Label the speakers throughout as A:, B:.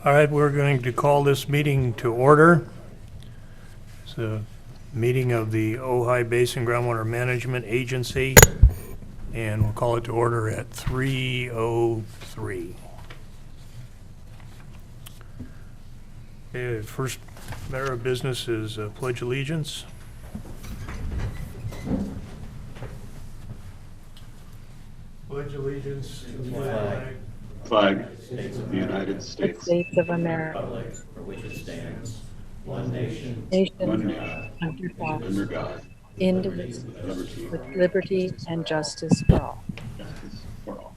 A: All right, we're going to call this meeting to order. It's a meeting of the Ojai Basin Groundwater Management Agency, and we'll call it to order at 3:03. Okay, first matter of business is Pledge Allegiance. Pledge allegiance to the
B: flag of the United States
C: States of America,
D: Republic for which it stands, one nation,
B: one nation,
C: under God,
B: under God,
C: indivisible,
B: liberty,
C: with liberty and justice for all.
B: justice for all.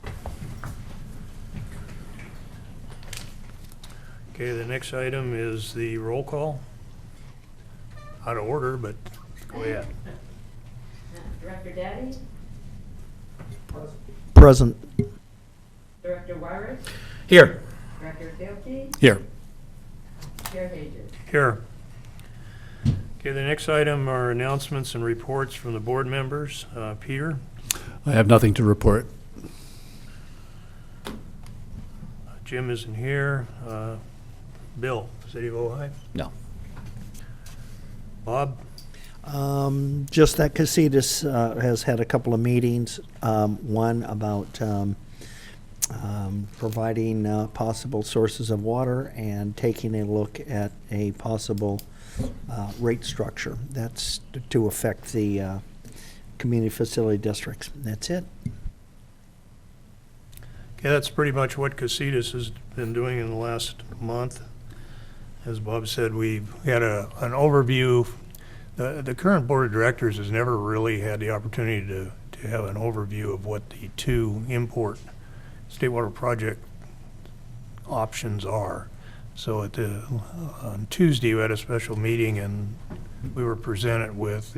A: Okay, the next item is the roll call. Out of order, but go ahead.
E: Director Daddy,
F: Present.
E: Director Wyrick,
D: Here.
E: Director Filkey,
F: Here.
E: Chair Hages.
A: Here. Okay, the next item are announcements and reports from the board members. Peter?
F: I have nothing to report.
A: Jim isn't here. Bill, City of Ojai?
D: No.
A: Bob?
F: Just that Casitas has had a couple of meetings, one about providing possible sources of water and taking a look at a possible rate structure. That's to affect the community facility districts. That's it.
A: Okay, that's pretty much what Casitas has been doing in the last month. As Bob said, we've had an overview. The current board of directors has never really had the opportunity to have an overview of what the two import state water project options are. So on Tuesday, we had a special meeting and we were presented with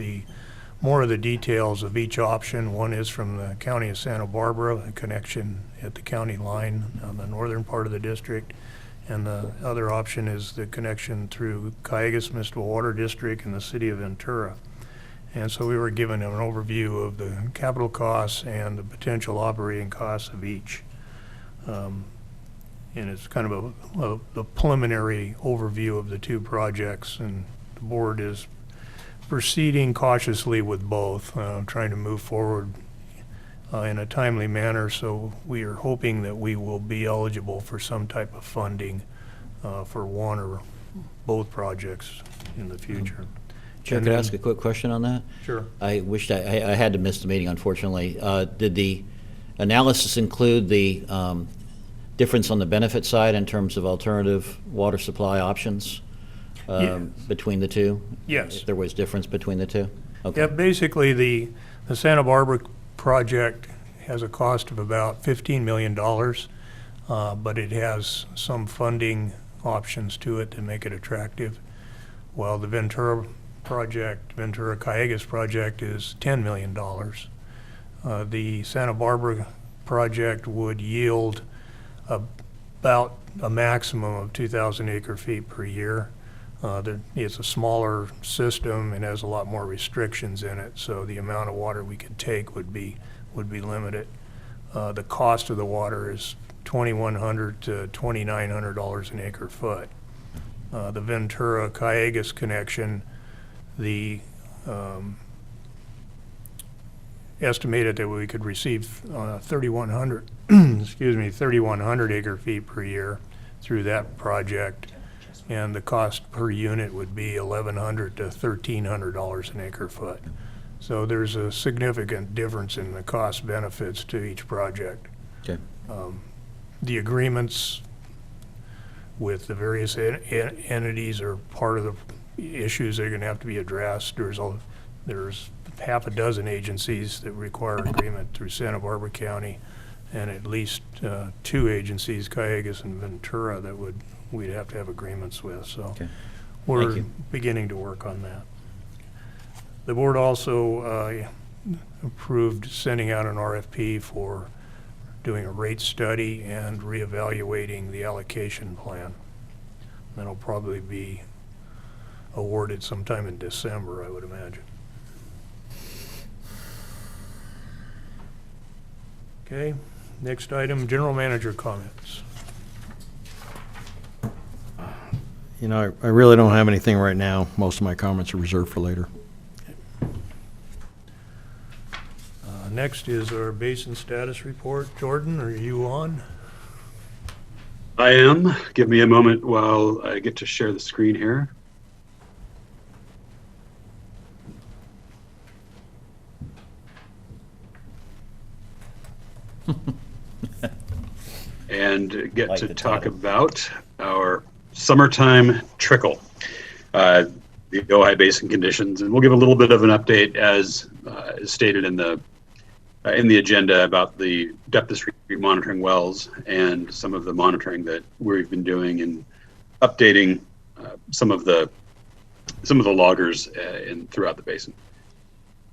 A: more of the details of each option. One is from the county of Santa Barbara, a connection at the county line on the northern part of the district. And the other option is the connection through Cayugas Municipal Water District and the city of Ventura. And so we were given an overview of the capital costs and the potential operating costs of each. And it's kind of a preliminary overview of the two projects, and the board is proceeding cautiously with both, trying to move forward in a timely manner. So we are hoping that we will be eligible for some type of funding for one or both projects in the future.
D: Chair, could I ask a quick question on that?
A: Sure.
D: I wished I had to miss the meeting, unfortunately. Did the analysis include the difference on the benefit side in terms of alternative water supply options between the two?
A: Yes.
D: If there was difference between the two? Okay.
A: Yeah, basically the Santa Barbara project has a cost of about $15 million, but it has some funding options to it to make it attractive. While the Ventura Cayugas project is $10 million. The Santa Barbara project would yield about a maximum of 2,000 acre feet per year. It's a smaller system and has a lot more restrictions in it, so the amount of water we could take would be limited. The cost of the water is $2,100 to $2,900 an acre foot. The Ventura Cayugas connection, the estimated that we could receive 3,100 3,100 acre feet per year through that project, and the cost per unit would be $1,100 to $1,300 an acre foot. So there's a significant difference in the cost benefits to each project.
D: Okay.
A: The agreements with the various entities are part of the issues that are going to have to be addressed. There's half a dozen agencies that require agreement through Santa Barbara County, and at least two agencies, Cayugas and Ventura, that we'd have to have agreements with. So
D: Okay.
A: we're beginning to work on that. The board also approved sending out an RFP for doing a rate study and reevaluating the allocation plan. That'll probably be awarded sometime in December, I would imagine. Okay, next item, general manager comments.
G: You know, I really don't have anything right now. Most of my comments are reserved for later.
A: Next is our basin status report. Jordan, are you on?
B: I am. Give me a moment while I get to share the screen here. And get
D: Like
B: to
D: the
B: talk
D: title.
B: about our summertime trickle, the Ojai Basin conditions, and we'll give a little bit of an update as stated in the agenda about the depth discrete monitoring wells and some of the monitoring that we've been doing and updating some of the loggers throughout the basin.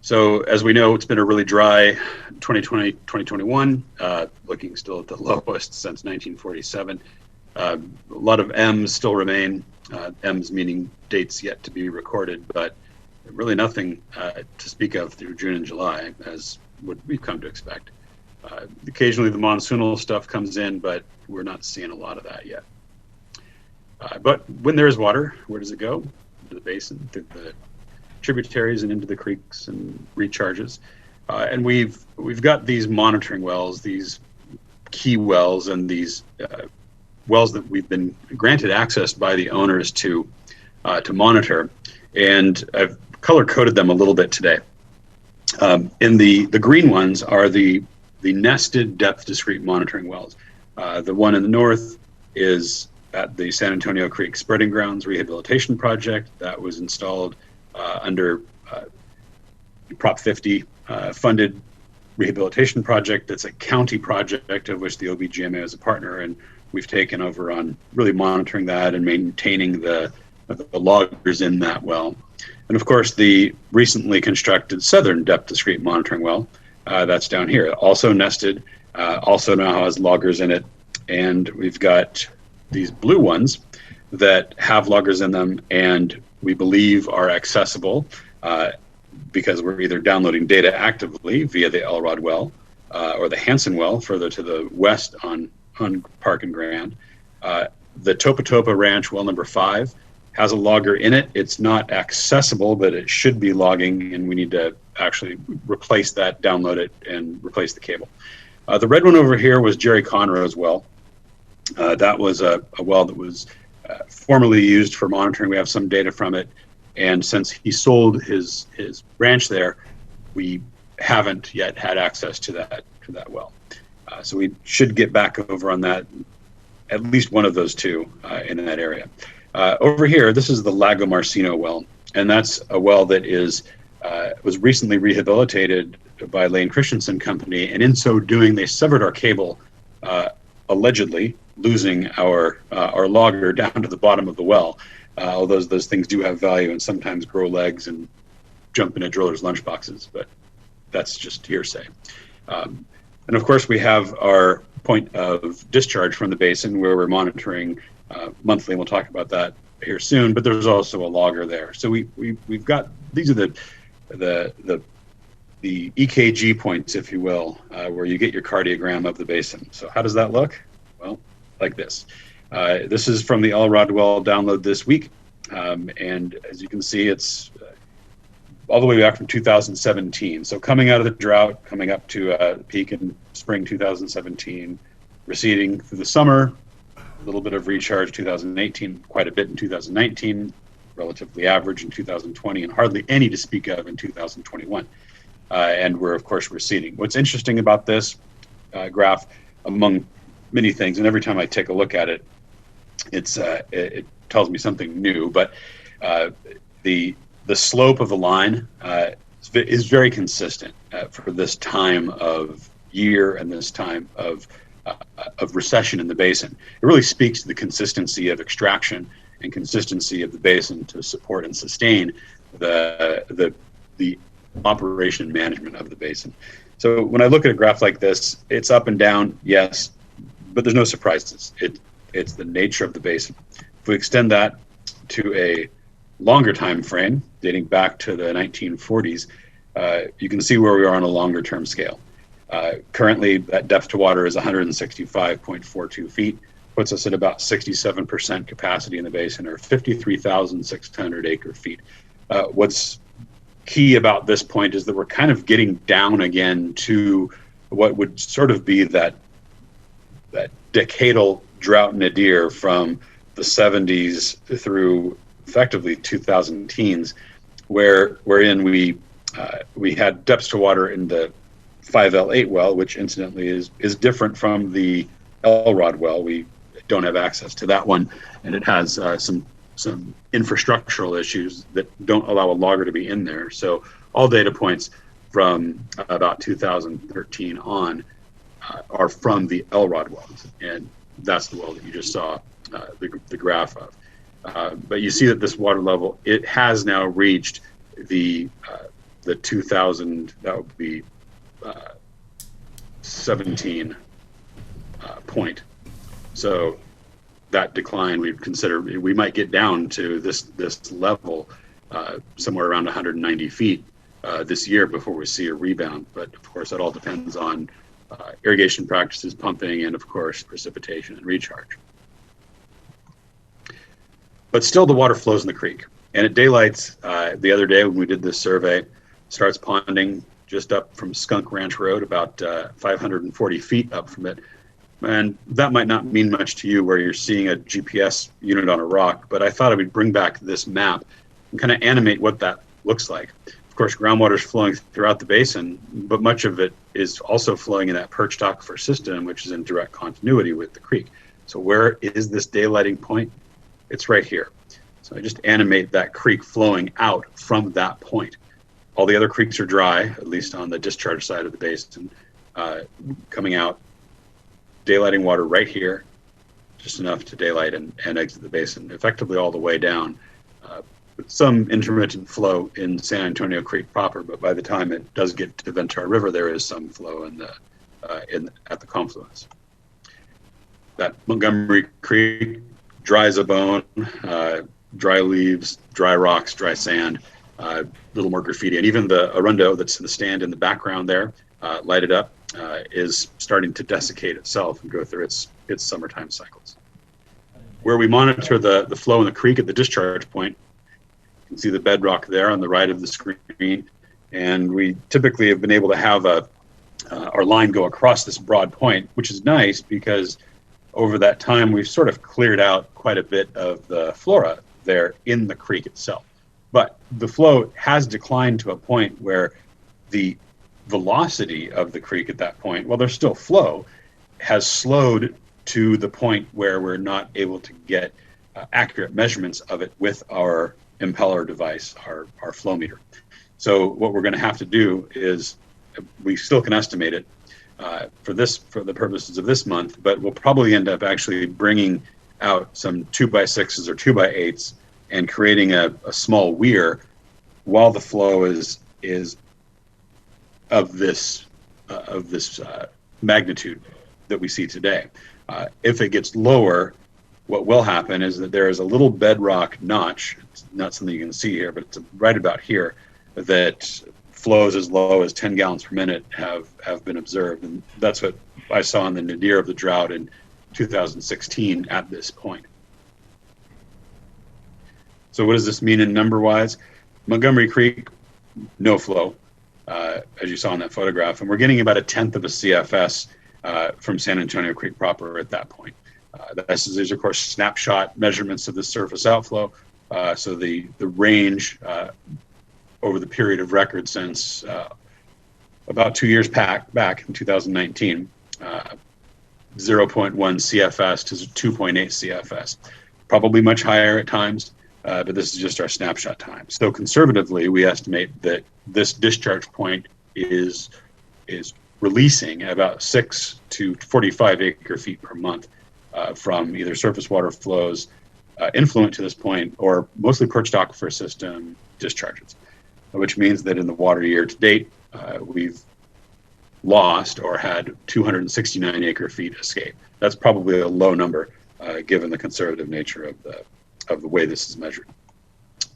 B: So as we know, it's been a really dry 2020, 2021, looking still at the lowest since 1947. A lot of M's still remain, M's meaning dates yet to be recorded, but really nothing to speak of through June and July, as what we've come to expect. Occasionally the monsoonal stuff comes in, but we're not seeing a lot of that yet. But when there is water, where does it go? Into the basin, through the tributaries and into the creeks and recharges. And we've got these monitoring wells, these key wells, and these wells that we've been granted access by the owners to monitor. And I've color coded them a little bit today. In the green ones are the nested depth discrete monitoring wells. The one in the north is at the San Antonio Creek Spreading Grounds Rehabilitation Project that was installed under Prop 50 funded rehabilitation project. It's a county project of which the OBGMA is a partner, and we've taken over on really monitoring that and maintaining the loggers in that well. And of course, the recently constructed southern depth discrete monitoring well, that's down here, also nested, also now has loggers in it. And we've got these blue ones that have loggers in them and we believe are accessible because we're either downloading data actively via the Elrod well or the Hansen well further to the west on Park and Grand. The Topa Topa Ranch well number 5 has a logger in it. It's not accessible, but it should be logging, and we need to actually replace that, download it, and replace the cable. The red one over here was Jerry Conroe's well. That was a well that was formerly used for monitoring. We have some data from it, and since he sold his ranch there, we haven't yet had access to that well. So we should get back over on that, at least one of those two in that area. Over here, this is the Lago Marcino well, and that's a well that was recently rehabilitated by Lane Christensen Company, and in so doing, they severed our cable, allegedly losing our logger down to the bottom of the well. Although those things do have value and sometimes grow legs and jump into drillers' lunchboxes, but that's just hearsay. And of course, we have our point of discharge from the basin where we're monitoring monthly, and we'll talk about that here soon, but there's also a logger there. So we've got, these are the EKG points, if you will, where you get your cardiogram of the basin. So how does that look? Well, like this. This is from the Elrod well download this week. And as you can see, it's all the way back from 2017. So coming out of the drought, coming up to peak in spring 2017, receding through the summer, a little bit of recharge 2018, quite a bit in 2019, relatively average in 2020, and hardly any to speak of in 2021. And we're, of course, receding. What's interesting about this graph, among many things, and every time I take a look at it, it tells me something new, but the slope of the line is very consistent for this time of year and this time of recession in the basin. It really speaks to the consistency of extraction and consistency of the basin to support and sustain the operation and management of the basin. So when I look at a graph like this, it's up and down, yes, but there's no surprises. It's the nature of the basin. If we extend that to a longer time frame, dating back to the 1940s, you can see where we are on a longer term scale. Currently, that depth to water is 165.42 feet. puts us at about 67% capacity in the basin, or 53,600 acre feet. What's key about this point is that we're kind of getting down again to what would sort of be that decadal drought nadir from the 70s through effectively 2000 teens, wherein we had depths to water in the 5L8 well, which incidentally is different from the Elrod well. We don't have access to that one, and it has some infrastructural issues that don't allow a logger to be in there. So all data points from about 2013 on are from the Elrod wells, and that's the well that you just saw the graph of. But you see that this water level, it has now reached the 2000, that would be 17 point. So that decline, we'd consider, we might get down to this level somewhere around 190 feet this year before we see a rebound. But of course, that all depends on irrigation practices, pumping, and of course, precipitation and recharge. But still, the water flows in the creek. And at daylight the other day when we did this survey, starts ponding just up from Skunk Ranch Road, about 540 feet up from it. And that might not mean much to you where you're seeing a GPS unit on a rock, but I thought I would bring back this map and kind of animate what that looks like. Of course, groundwater is flowing throughout the basin, but much of it is also flowing in that perched aquifer system, which is in direct continuity with the creek. So where is this daylighting point? It's right here. So I just animate that creek flowing out from that point. All the other creeks are dry, at least on the discharge side of the basin, coming out, daylighting water right here, just enough to daylight and exit the basin, effectively all the way down. With some intermittent flow in San Antonio Creek proper, but by the time it does get to Ventura River, there is some flow at the confluence. That Montgomery Creek, dry as a bone, dry leaves, dry rocks, dry sand, little more graffiti, and even the Arundo that's in the stand in the background there, lighted up, is starting to desiccate itself and go through its summertime cycles. Where we monitor the flow in the creek at the discharge point, you can see the bedrock there on the right of the screen, and we typically have been able to have our line go across this broad point, which is nice because over that time we've sort of cleared out quite a bit of the flora there in the creek itself. But the flow has declined to a point where the velocity of the creek at that point, while there's still flow, has slowed to the point where we're not able to get accurate measurements of it with our impeller device, our flow meter. So what we're going to have to do is, we still can estimate it for the purposes of this month, but we'll probably end up actually bringing out some 2x6s or 2x8s and creating a small weir while the flow is of this magnitude that we see today. If it gets lower, what will happen is that there is a little bedrock notch. It's not something you can see here, but it's right about here, that flows as low as 10 gallons per minute have been observed. And that's what I saw in the nadir of the drought in 2016 at this point. So what does this mean in number-wise? Montgomery Creek, no flow, as you saw in that photograph. And we're getting about 1/10 of a CFS from San Antonio Creek proper at that point. These are, of course, snapshot measurements of the surface outflow. So the range over the period of record since about 2 years back in 2019, 0.1 CFS to 2.8 CFS. Probably much higher at times, but this is just our snapshot time. So conservatively, we estimate that this discharge point is releasing about 6 to 45 acre feet per month from either surface water flows influent to this point or mostly perched aquifer system discharges, which means that in the water year to date, we've lost or had 269 acre feet escape. That's probably a low number given the conservative nature of the way this is measured.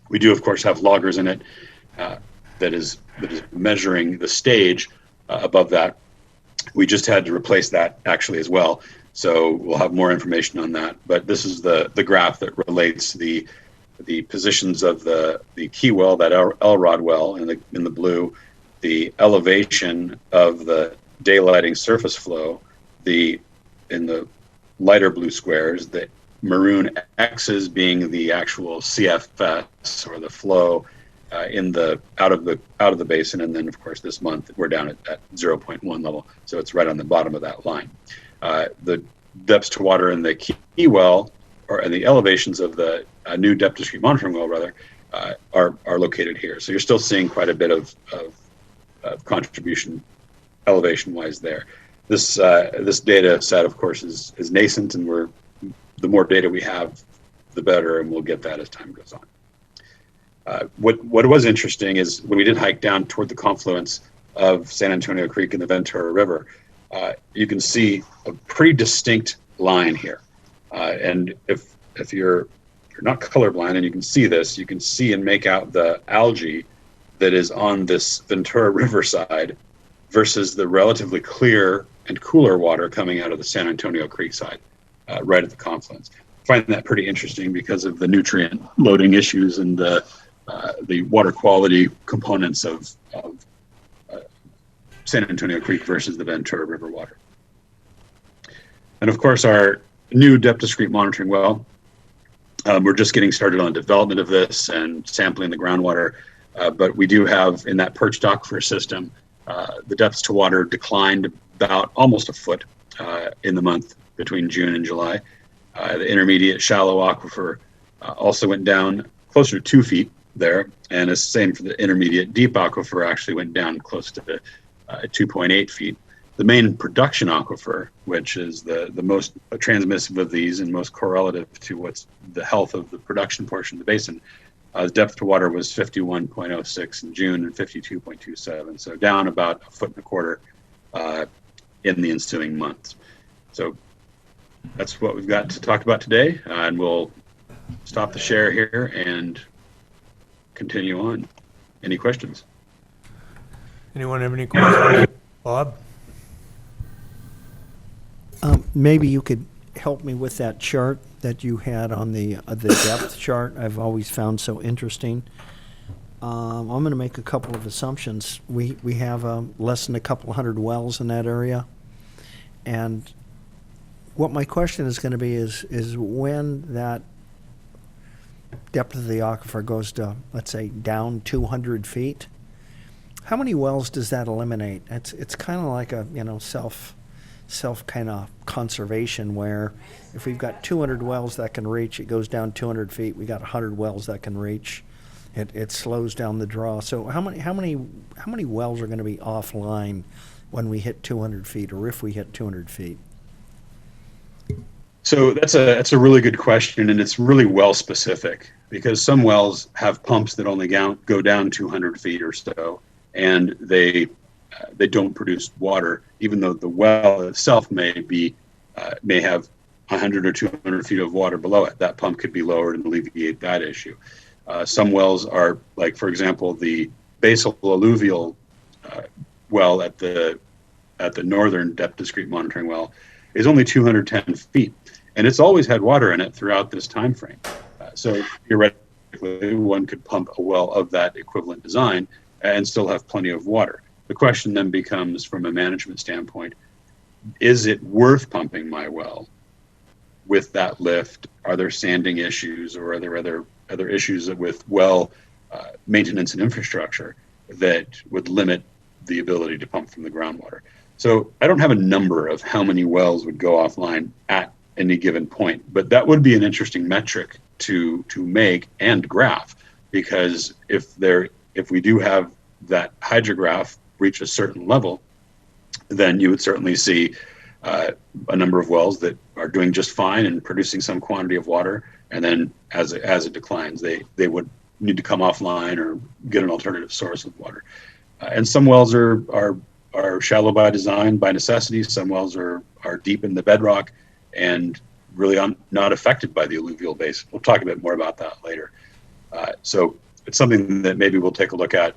B: We do, of course, have loggers in it that is measuring the stage above that. We just had to replace that actually as well So we'll have more information on that. But this is the graph that relates the positions of the key well, that Elrod well in the blue, the elevation of the daylighting surface flow, in the lighter blue squares, the maroon X's being the actual CFS or the flow out of the basin, and then of course this month we're down at 0.1 level, so it's right on the bottom of that line. The depths to water in the key well, and the elevations of the new depth discrete monitoring well rather, are located here. So you're still seeing quite a bit of contribution elevation wise there. This data set, of course, is nascent, and the more data we have, the better, and we'll get that as time goes on. What was interesting is when we did hike down toward the confluence of San Antonio Creek and the Ventura River, you can see a pretty distinct line here. And if you're not colorblind and you can see this, you can see and make out the algae that is on this Ventura River side versus the relatively clear and cooler water coming out of the San Antonio Creek side, right at the confluence. I find that pretty interesting because of the nutrient loading issues and the water quality components of San Antonio Creek versus the Ventura River water. And of course, our new depth discrete monitoring well, we're just getting started on development of this and sampling the groundwater, but we do have in that perched aquifer system, the depths to water declined about almost a foot in the month between June and July. The intermediate shallow aquifer also went down closer to 2 feet there, and the same for the intermediate deep aquifer, actually went down close to 2.8 feet. The main production aquifer, which is the most transmissive of these and most correlative to what's the health of the production portion of the basin, the depth to water was 51.06 in June and 52.27, so down about 1.25 feet in the ensuing months. So that's what we've got to talk about today, and we'll stop the share here and continue on. Any questions?
A: Anyone have any questions? Bob?
F: Maybe you could help me with that chart that you had on the depth chart. I've always found so interesting. I'm going to make a couple of assumptions. We have less than a couple hundred wells in that area, and what my question is going to be is when that depth of the aquifer goes to, let's say, down 200 feet, how many wells does that eliminate? It's kind of like a self kind of conservation, where if we've got 200 wells that can reach, it goes down 200 feet. We got 100 wells that can reach. It slows down the draw. So how many wells are going to be offline when we hit 200 feet, or if we hit 200 feet?
B: So that's a really good question, and it's really well specific, because some wells have pumps that only go down 200 feet or so, and they don't produce water, even though the well itself may have 100 or 200 feet of water below it. That pump could be lowered and alleviate that issue. Some wells are, like, for example, the basal alluvial well at the northern depth discrete monitoring well is only 210 feet, and it's always had water in it throughout this time frame. So theoretically, one could pump a well of that equivalent design and still have plenty of water. The question then becomes, from a management standpoint, is it worth pumping my well with that lift? Are there sanding issues, or are there other issues with well maintenance and infrastructure that would limit the ability to pump from the groundwater? So I don't have a number of how many wells would go offline at any given point, but that would be an interesting metric to make and graph, because if we do have that hydrograph reach a certain level, then you would certainly see a number of wells that are doing just fine and producing some quantity of water, and then as it declines, they would need to come offline or get an alternative source of water. And some wells are shallow by design, by necessity. Some wells are deep in the bedrock and really not affected by the alluvial basin. We'll talk a bit more about that later. So it's something that maybe we'll take a look at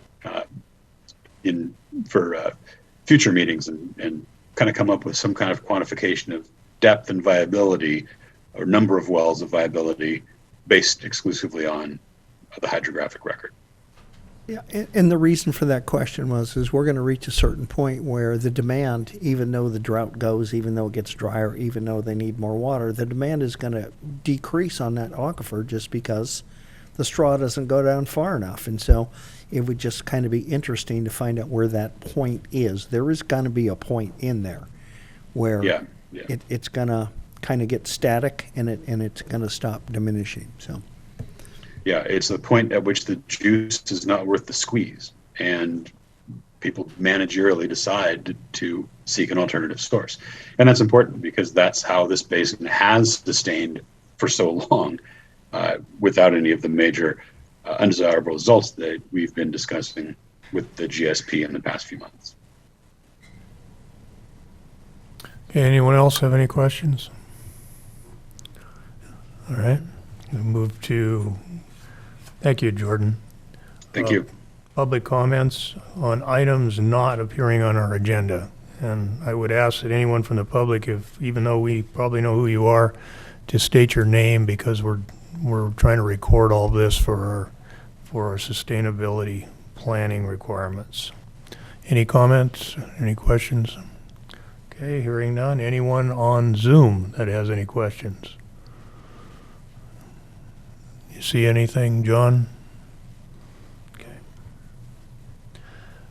B: for future meetings and kind of come up with some kind of quantification of depth and viability, or number of wells of viability, based exclusively on the hydrographic record.
F: Yeah, and the reason for that question is we're going to reach a certain point where the demand, even though the drought goes, even though it gets drier, even though they need more water, the demand is going to decrease on that aquifer just because the straw doesn't go down far enough. And so it would just kind of be interesting to find out where that point is. There is going to be a point in there where
B: Yeah.
F: it's going to kind of get static and it's going to stop diminishing. So.
B: Yeah, it's the point at which the juice is not worth the squeeze, and people managerially decide to seek an alternative source. And that's important because that's how this basin has sustained for so long without any of the major undesirable results that we've been discussing with the GSP in the past few months.
A: Okay, anyone else have any questions? All right, we'll move to, thank you, Jordan.
B: Thank you.
A: Public comments on items not appearing on our agenda. And I would ask that anyone from the public, if, even though we probably know who you are, to state your name because we're trying to record all this for our sustainability planning requirements. Any comments? Any questions? Okay, hearing none. Anyone on Zoom that has any questions? You see anything, John? Okay.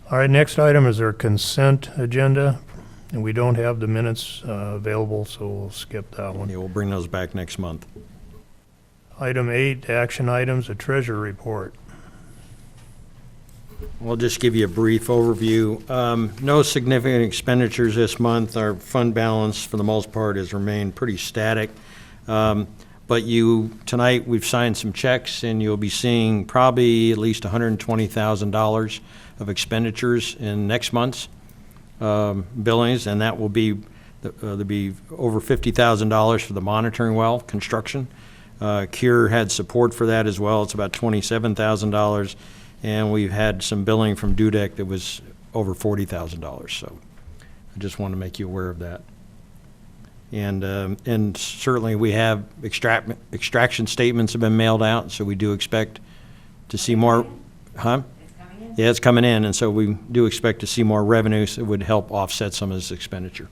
A: All right, next item is our consent agenda, and we don't have the minutes available, so we'll skip that one.
G: Yeah, we'll bring those back next month.
A: Item 8, action items, a treasurer report.
G: I'll just give you a brief overview. No significant expenditures this month. Our fund balance, for the most part, has remained pretty static. But tonight, we've signed some checks, and you'll be seeing probably at least $120,000 of expenditures in next month's billings, and that will be there'll be over $50,000 for the monitoring well construction. Cure had support for that as well. It's about $27,000, and we've had some billing from Dudek that was over $40,000. So I just want to make you aware of that. And certainly we have extraction statements have been mailed out, so we do expect to see more. Huh?
E: It's coming in?
G: Yeah, it's coming in, and so we do expect to see more revenues that would help offset some of this expenditure.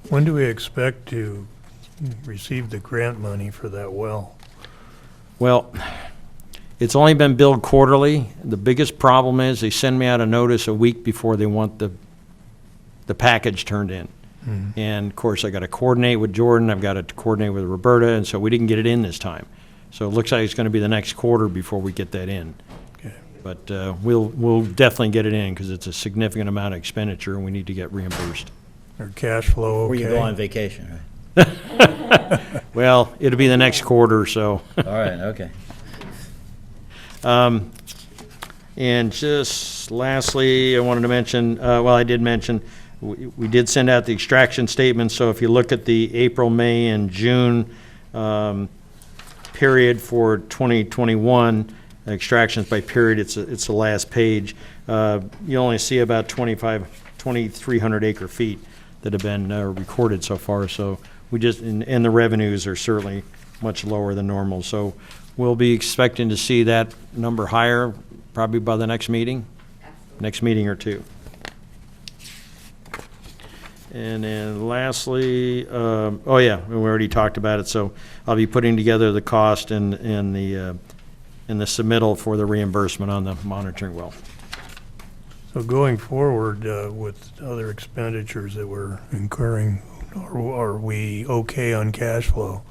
A: When do we expect to receive the grant money for that well?
G: Well, it's only been billed quarterly. The biggest problem is they send me out a notice a week before they want the package turned in.
A: Mm-hmm.
G: And of course, I got to coordinate with Jordan. I've got to coordinate with Roberta, and so we didn't get it in this time. So it looks like it's going to be the next quarter before we get that in.
A: Okay.
G: But we'll definitely get it in because it's a significant amount of expenditure, and we need to get reimbursed.
A: Or cash flow, okay?
D: Before you go on vacation, right?
G: Well, it'll be the next quarter, so.
D: All right, okay.
G: And just lastly, I wanted to mention, I did mention, we did send out the extraction statement, so if you look at the April, May, and June period for 2021, extractions by period, it's the last page. You only see about 2,300 acre feet that have been recorded so far, so we just, and the revenues are certainly much lower than normal, so we'll be expecting to see that number higher probably by the next meeting or two. And then lastly, we already talked about it, so I'll be putting together the cost and the submittal for the reimbursement on the monitoring well.
A: So going forward with other expenditures that we're incurring, are we okay on cash flow?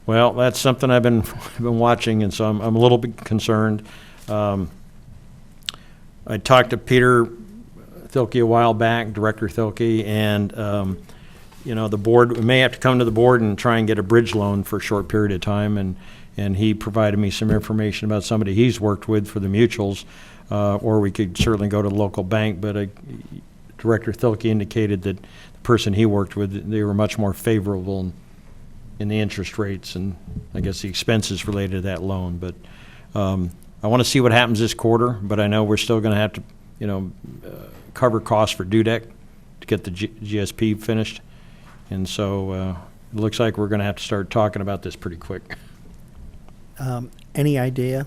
G: Well, that's something I've been watching, and so I'm a little bit concerned. I talked to Peter Thielke a while back, Director Thielke, and the board, we may have to come to the board and try and get a bridge loan for a short period of time, and he provided me some information about somebody he's worked with for the mutuals, or we could certainly go to the local bank, but Director Thielke indicated that the person he worked with, they were much more favorable in the interest rates and I guess the expenses related to that loan. But I want to see what happens this quarter, but I know we're still going to have to, cover costs for Dudek to get the GSP finished. And so it looks like we're going to have to start talking about this pretty quick.
F: Any idea?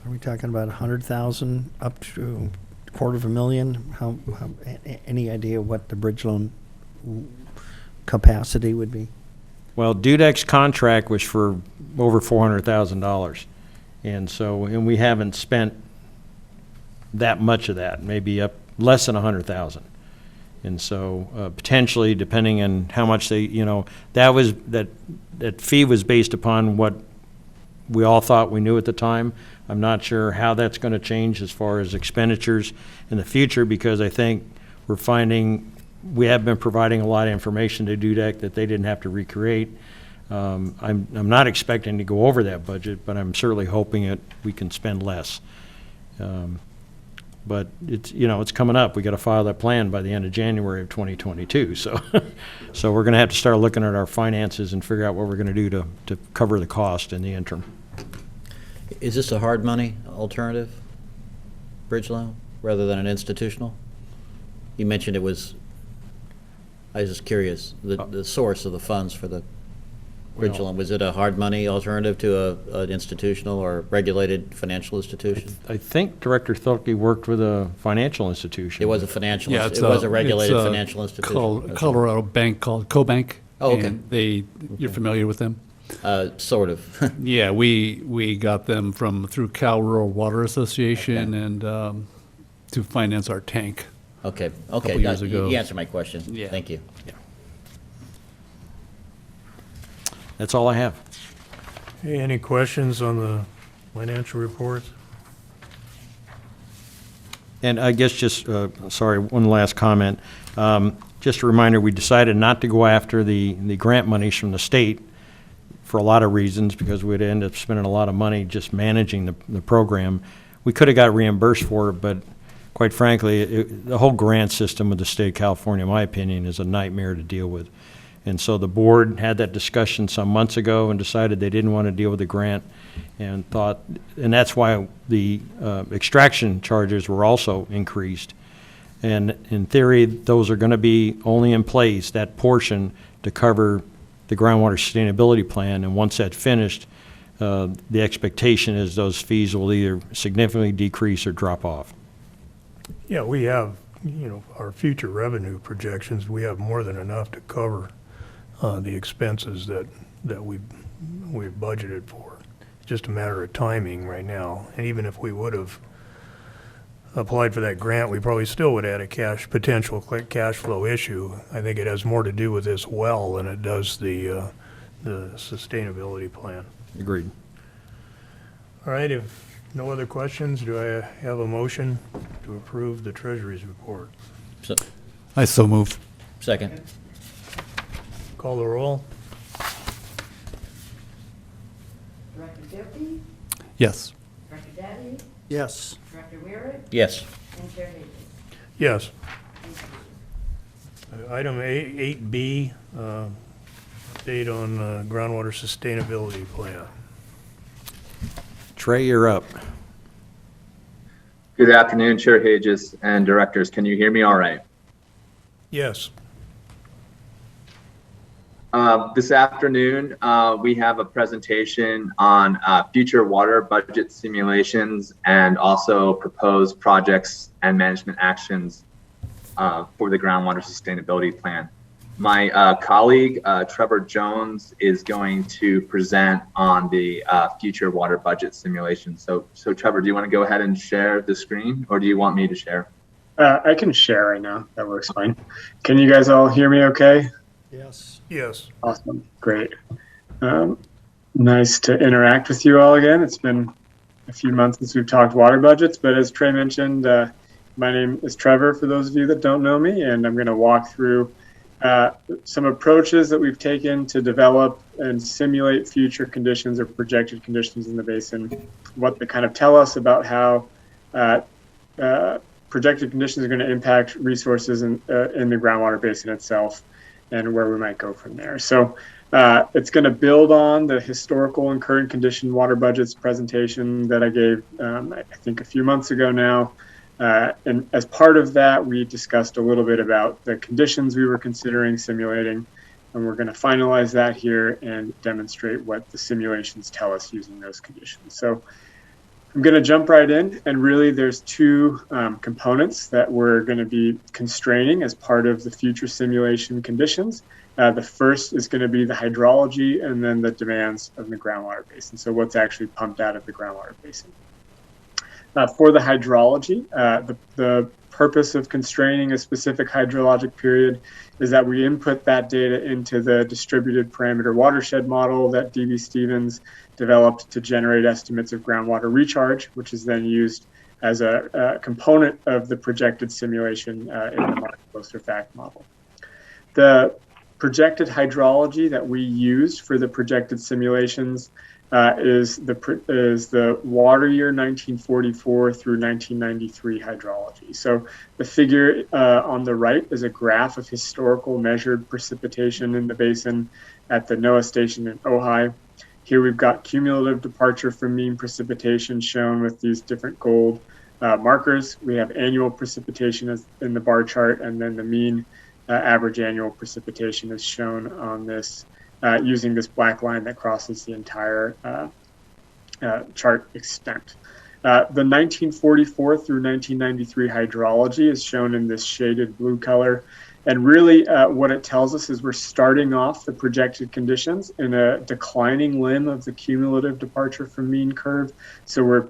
F: Are we talking about 100,000 up to $250,000? Any idea what the bridge loan capacity would be?
G: Well, Dudek's contract was for over $400,000. And we haven't spent that much of that, maybe up less than 100,000. And so potentially, depending on how much they, that fee was based upon what we all thought we knew at the time. I'm not sure how that's going to change as far as expenditures in the future, because I think we're finding we have been providing a lot of information to Dudek that they didn't have to recreate. I'm not expecting to go over that budget, but I'm certainly hoping that we can spend less. But it's coming up. We got to file that plan by the end of January of 2022. So, so we're going to have to start looking at our finances and figure out what we're going to do to cover the cost in the interim.
D: Is this a hard money alternative, bridge loan, rather than an institutional? You mentioned it was, I was just curious, the source of the funds for the bridge loan. Was it a hard money alternative to an institutional or regulated financial institution?
G: I think Director Thielke worked with a financial institution.
D: It was a financial,
H: Yeah,
D: it was a regulated financial institution.
H: Colorado bank called CoBank.
D: Oh, okay.
H: And you're familiar with them?
D: Sort of.
H: Yeah, we got them through Cal Rural Water Association and to finance our tank.
D: Okay,
H: Couple years ago.
D: You answered my question.
H: Yeah.
D: Thank you.
G: That's all I have.
A: Hey, any questions on the financial reports?
G: And I guess just, sorry, one last comment. Just a reminder, we decided not to go after the grant monies from the state for a lot of reasons, because we'd end up spending a lot of money just managing the program. We could have got reimbursed for it, but quite frankly, the whole grant system with the state of California, in my opinion, is a nightmare to deal with. And so the board had that discussion some months ago and decided they didn't want to deal with the grant, and that's why the extraction charges were also increased. And in theory, those are going to be only in place, that portion, to cover the groundwater sustainability plan. And once that's finished, the expectation is those fees will either significantly decrease or drop off.
A: Yeah, we have, our future revenue projections, we have more than enough to cover the expenses that we've budgeted for. It's just a matter of timing right now. And even if we would have applied for that grant, we probably still would have had a potential cash flow issue. I think it has more to do with this well than it does the sustainability plan.
G: Agreed.
A: All right, if no other questions, do I have a motion to approve the Treasury's report?
H: I so move.
D: Second.
A: Call the roll.
E: Director Duffy,
H: Yes.
E: Director Daddy,
F: Yes.
E: Director Weirick,
D: Yes.
E: and Chair Hayes.
A: Yes.
E: Thank you.
A: Item 8B, update on groundwater sustainability plan.
G: Trey, you're up.
I: Good afternoon, Chair Hages and directors. Can you hear me all right?
A: Yes.
I: This afternoon, we have a presentation on future water budget simulations and also proposed projects and management actions for the groundwater sustainability plan. My colleague, Trevor Jones, is going to present on the future water budget simulation. So Trevor, do you want to go ahead and share the screen, or do you want me to share?
J: I can share right now. That works fine. Can you guys all hear me okay?
F: Yes.
A: Yes.
J: Awesome. Great. Nice to interact with you all again. It's been a few months since we've talked water budgets, but as Trey mentioned, my name is Trevor, for those of you that don't know me, and I'm going to walk through some approaches that we've taken to develop and simulate future conditions or projected conditions in the basin, what they kind of tell us about how projected conditions are going to impact resources in the groundwater basin itself, and where we might go from there. So it's going to build on the historical and current condition water budgets presentation that I gave, I think, a few months ago now. And as part of that, we discussed a little bit about the conditions we were considering simulating, And we're going to finalize that here and demonstrate what the simulations tell us using those conditions. So I'm going to jump right in, and really there's two components that we're going to be constraining as part of the future simulation conditions. The first is going to be the hydrology, and then the demands of the groundwater basin. So what's actually pumped out of the groundwater basin. For the hydrology, the purpose of constraining a specific hydrologic period is that we input that data into the distributed parameter watershed model that D.B. Stevens developed to generate estimates of groundwater recharge, which is then used as a component of the projected simulation in the market closer fact model. The projected hydrology that we used for the projected simulations is the water year 1944 through 1993 hydrology. So the figure on the right is a graph of historical measured precipitation in the basin at the NOAA station in Ojai. Here we've got cumulative departure from mean precipitation shown with these different gold markers. We have annual precipitation as in the bar chart, and then the mean average annual precipitation is shown on this using this black line that crosses the entire chart extent. The 1944 through 1993 hydrology is shown in this shaded blue color. And really what it tells us is we're starting off the projected conditions in a declining limb of the cumulative departure from mean curve. So we're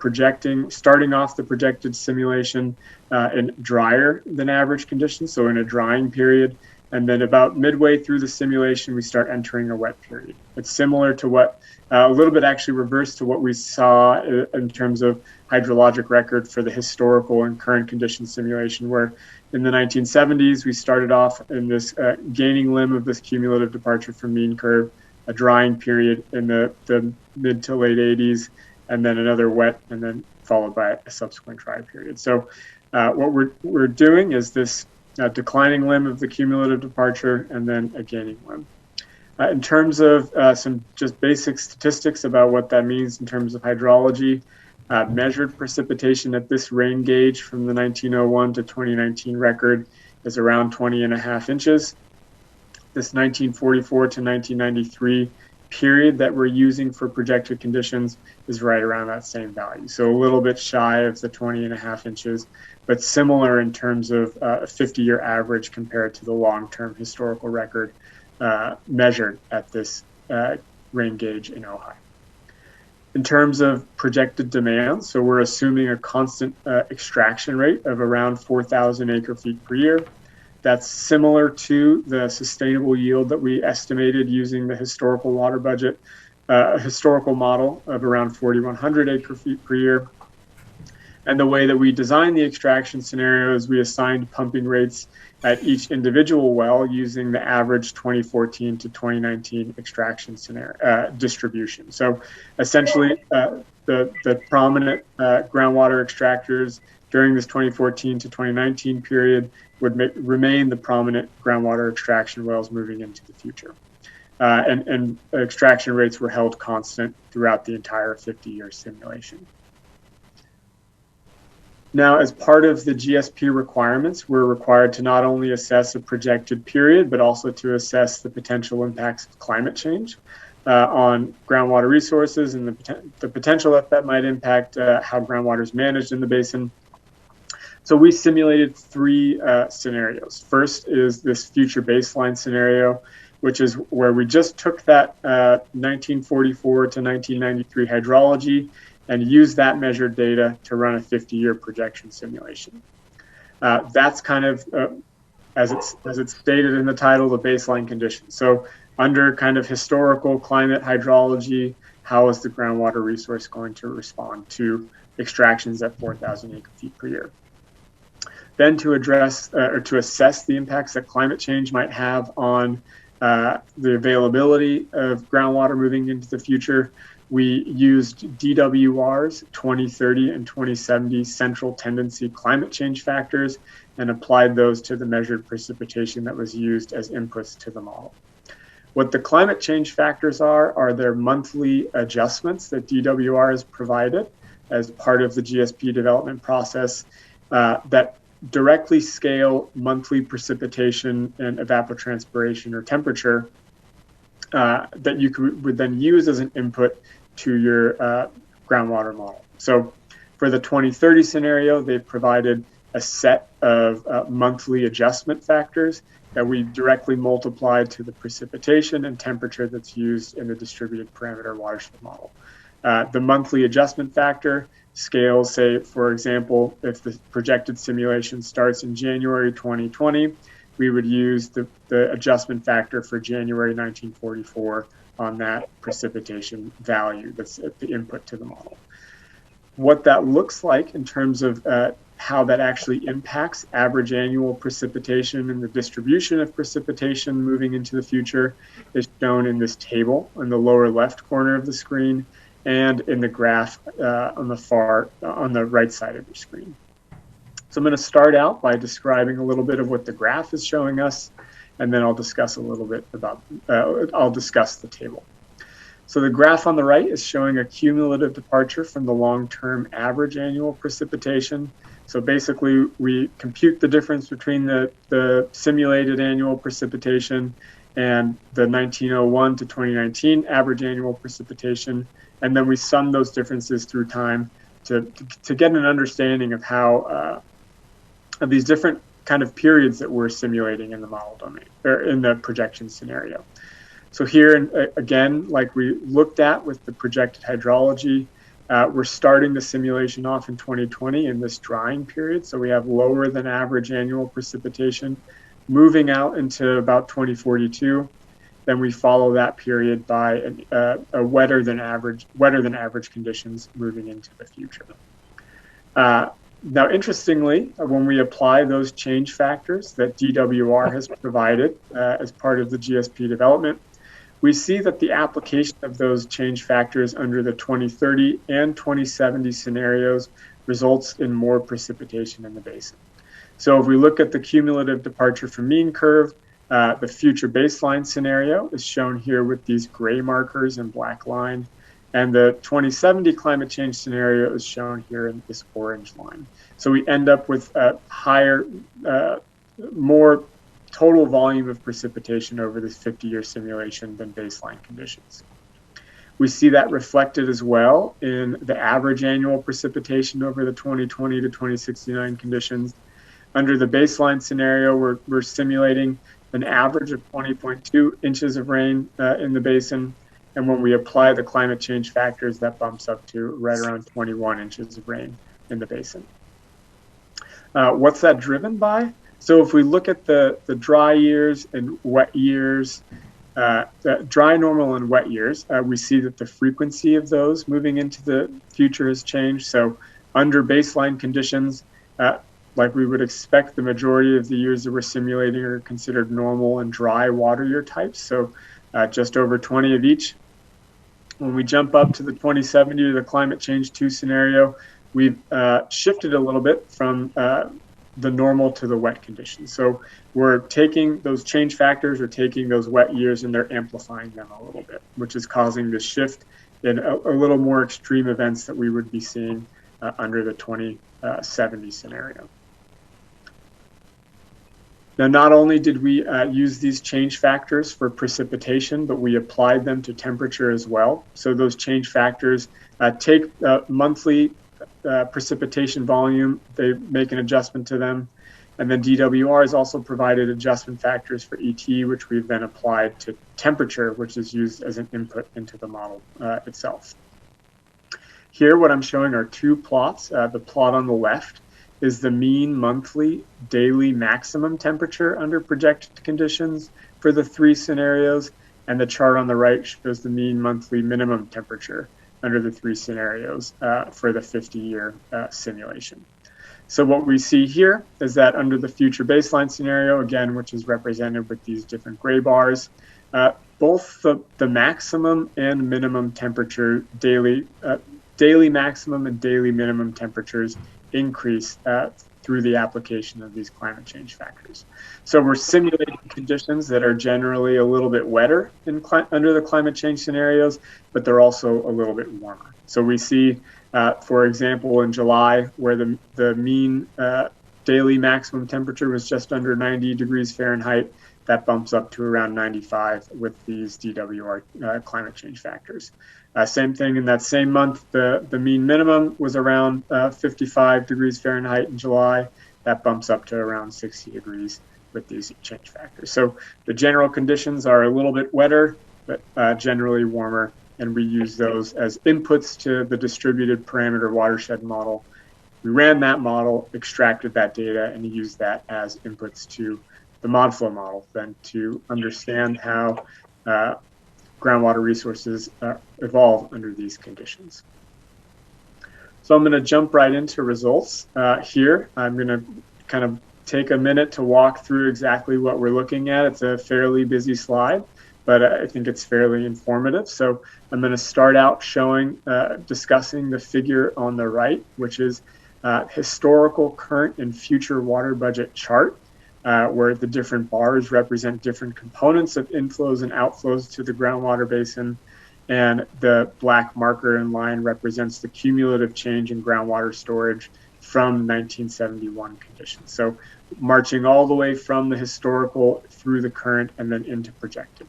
J: starting off the projected simulation in drier than average conditions, so in a drying period. And then about midway through the simulation, we start entering a wet period. It's similar to what, a little bit actually reversed to what we saw in terms of hydrologic record for the historical and current condition simulation, where in the 1970s, we started off in this gaining limb of this cumulative departure from mean curve, a drying period in the mid to late 80s, and then another wet, and then followed by a subsequent dry period. So what we're doing is this declining limb of the cumulative departure, and then a gaining limb. In terms of some just basic statistics about what that means in terms of hydrology, measured precipitation at this rain gauge from the 1901 to 2019 record is around 20.5 inches. This 1944 to 1993 period that we're using for projected conditions is right around that same value. So a little bit shy of the 20.5 inches, but similar in terms of a 50-year average compared to the long-term historical record measured at this rain gauge in Ojai. In terms of projected demand, so we're assuming a constant extraction rate of around 4,000 acre-feet per year. That's similar to the sustainable yield that we estimated using the historical water budget, historical model of around 4,100 acre-feet per year. And the way that we designed the extraction scenario is we assigned pumping rates at each individual well using the average 2014 to 2019 extraction scenario distribution. So essentially, the prominent groundwater extractors during this 2014 to 2019 period would remain the prominent groundwater extraction wells moving into the future. And extraction rates were held constant throughout the entire 50-year simulation. Now, as part of the GSP requirements, we're required to not only assess a projected period, but also to assess the potential impacts of climate change on groundwater resources and the potential that might impact how groundwater is managed in the basin. So we simulated three scenarios. First is this future baseline scenario, which is where we just took that 1944 to 1993 hydrology and use that measured data to run a 50-year projection simulation. That's kind of, as it's stated in the title, the baseline conditions. So under kind of historical climate hydrology, how is the groundwater resource going to respond to extractions at 4,000 acre-feet per year? Then to address or to assess the impacts that climate change might have on the availability of groundwater moving into the future, we used DWR's 2030 and 2070 central tendency climate change factors and applied those to the measured precipitation that was used as inputs to the model. What the climate change factors are their monthly adjustments that DWR has provided as part of the GSP development process that directly scale monthly precipitation and evapotranspiration or temperature that you would then use as an input to your groundwater model. So for the 2030 scenario, they've provided a set of monthly adjustment factors that we directly multiply to the precipitation and temperature that's used in the distributed parameter watershed model. The monthly adjustment factor scales, say, for example, if the projected simulation starts in January 2020, we would use the adjustment factor for January 1944 on that precipitation value that's at the input to the model. What that looks like in terms of how that actually impacts average annual precipitation and the distribution of precipitation moving into the future is shown in this table in the lower left corner of the screen and in the graph on the right side of your screen. So I'm going to start out by describing a little bit of what the graph is showing us, and then I'll discuss a little bit about, I'll discuss the table. So the graph on the right is showing a cumulative departure from the long-term average annual precipitation. So basically, we compute the difference between the simulated annual precipitation and the 1901 to 2019 average annual precipitation, and then we sum those differences through time to get an understanding of how of these different kind of periods that we're simulating in the model domain or in the projection scenario. So here again, like we looked at with the projected hydrology, we're starting the simulation off in 2020 in this drying period. So we have lower than average annual precipitation moving out into about 2042. Then we follow that period by a wetter than average conditions moving into the future. Now, interestingly, when we apply those change factors that DWR has provided as part of the GSP development, we see that the application of those change factors under the 2030 and 2070 scenarios results in more precipitation in the basin. So if we look at the cumulative departure from mean curve, the future baseline scenario is shown here with these gray markers and black line. And the 2070 climate change scenario is shown here in this orange line. So we end up with a higher, more total volume of precipitation over this 50-year simulation than baseline conditions. We see that reflected as well in the average annual precipitation over the 2020 to 2069 conditions. Under the baseline scenario, we're simulating an average of 20.2 inches of rain in the basin. And when we apply the climate change factors, that bumps up to right around 21 inches of rain in the basin. What's that driven by? So if we look at the dry years and wet years, dry, normal, and wet years, we see that the frequency of those moving into the future has changed. So under baseline conditions, like we would expect, the majority of the years that we're simulating are considered normal and dry water year types. So just over 20 of each. When we jump up to the 2070 to the climate change 2 scenario, we've shifted a little bit from the normal to the wet conditions. So we're taking those change factors, or taking those wet years, and they're amplifying them a little bit, which is causing this shift in a little more extreme events that we would be seeing under the 2070 scenario. Now, not only did we use these change factors for precipitation, but we applied them to temperature as well. So those change factors take monthly precipitation volume, they make an adjustment to them. And then DWR has also provided adjustment factors for ET, which we've then applied to temperature, which is used as an input into the model itself. Here, what I'm showing are two plots. The plot on the left is the mean monthly daily maximum temperature under projected conditions for the 3 scenarios, and the chart on the right shows the mean monthly minimum temperature under the 3 scenarios for the 50-year simulation. So what we see here is that under the future baseline scenario, again, which is represented with these different gray bars, both the maximum and minimum temperature, daily maximum and daily minimum temperatures increase through the application of these climate change factors. So we're simulating conditions that are generally a little bit wetter under the climate change scenarios, but they're also a little bit warmer. So we see, for example, in July, where the mean daily maximum temperature was just under 90 degrees Fahrenheit, that bumps up to around 95 with these DWR climate change factors. Same thing in that same month, the mean minimum was around 55 degrees Fahrenheit in July. That bumps up to around 60 degrees with these change factors. So the general conditions are a little bit wetter, but generally warmer, and we use those as inputs to the distributed parameter watershed model. We ran that model, extracted that data, and used that as inputs to the ModFlow model then to understand how groundwater resources evolve under these conditions. So I'm going to jump right into results here. I'm going to kind of take a minute to walk through exactly what we're looking at. It's a fairly busy slide, but I think it's fairly informative. So I'm going to start out showing, discussing the figure on the right, which is historical, current, and future water budget chart, where the different bars represent different components of inflows and outflows to the groundwater basin. And the black marker in line represents the cumulative change in groundwater storage from 1971 conditions. So marching all the way from the historical through the current and then into projected.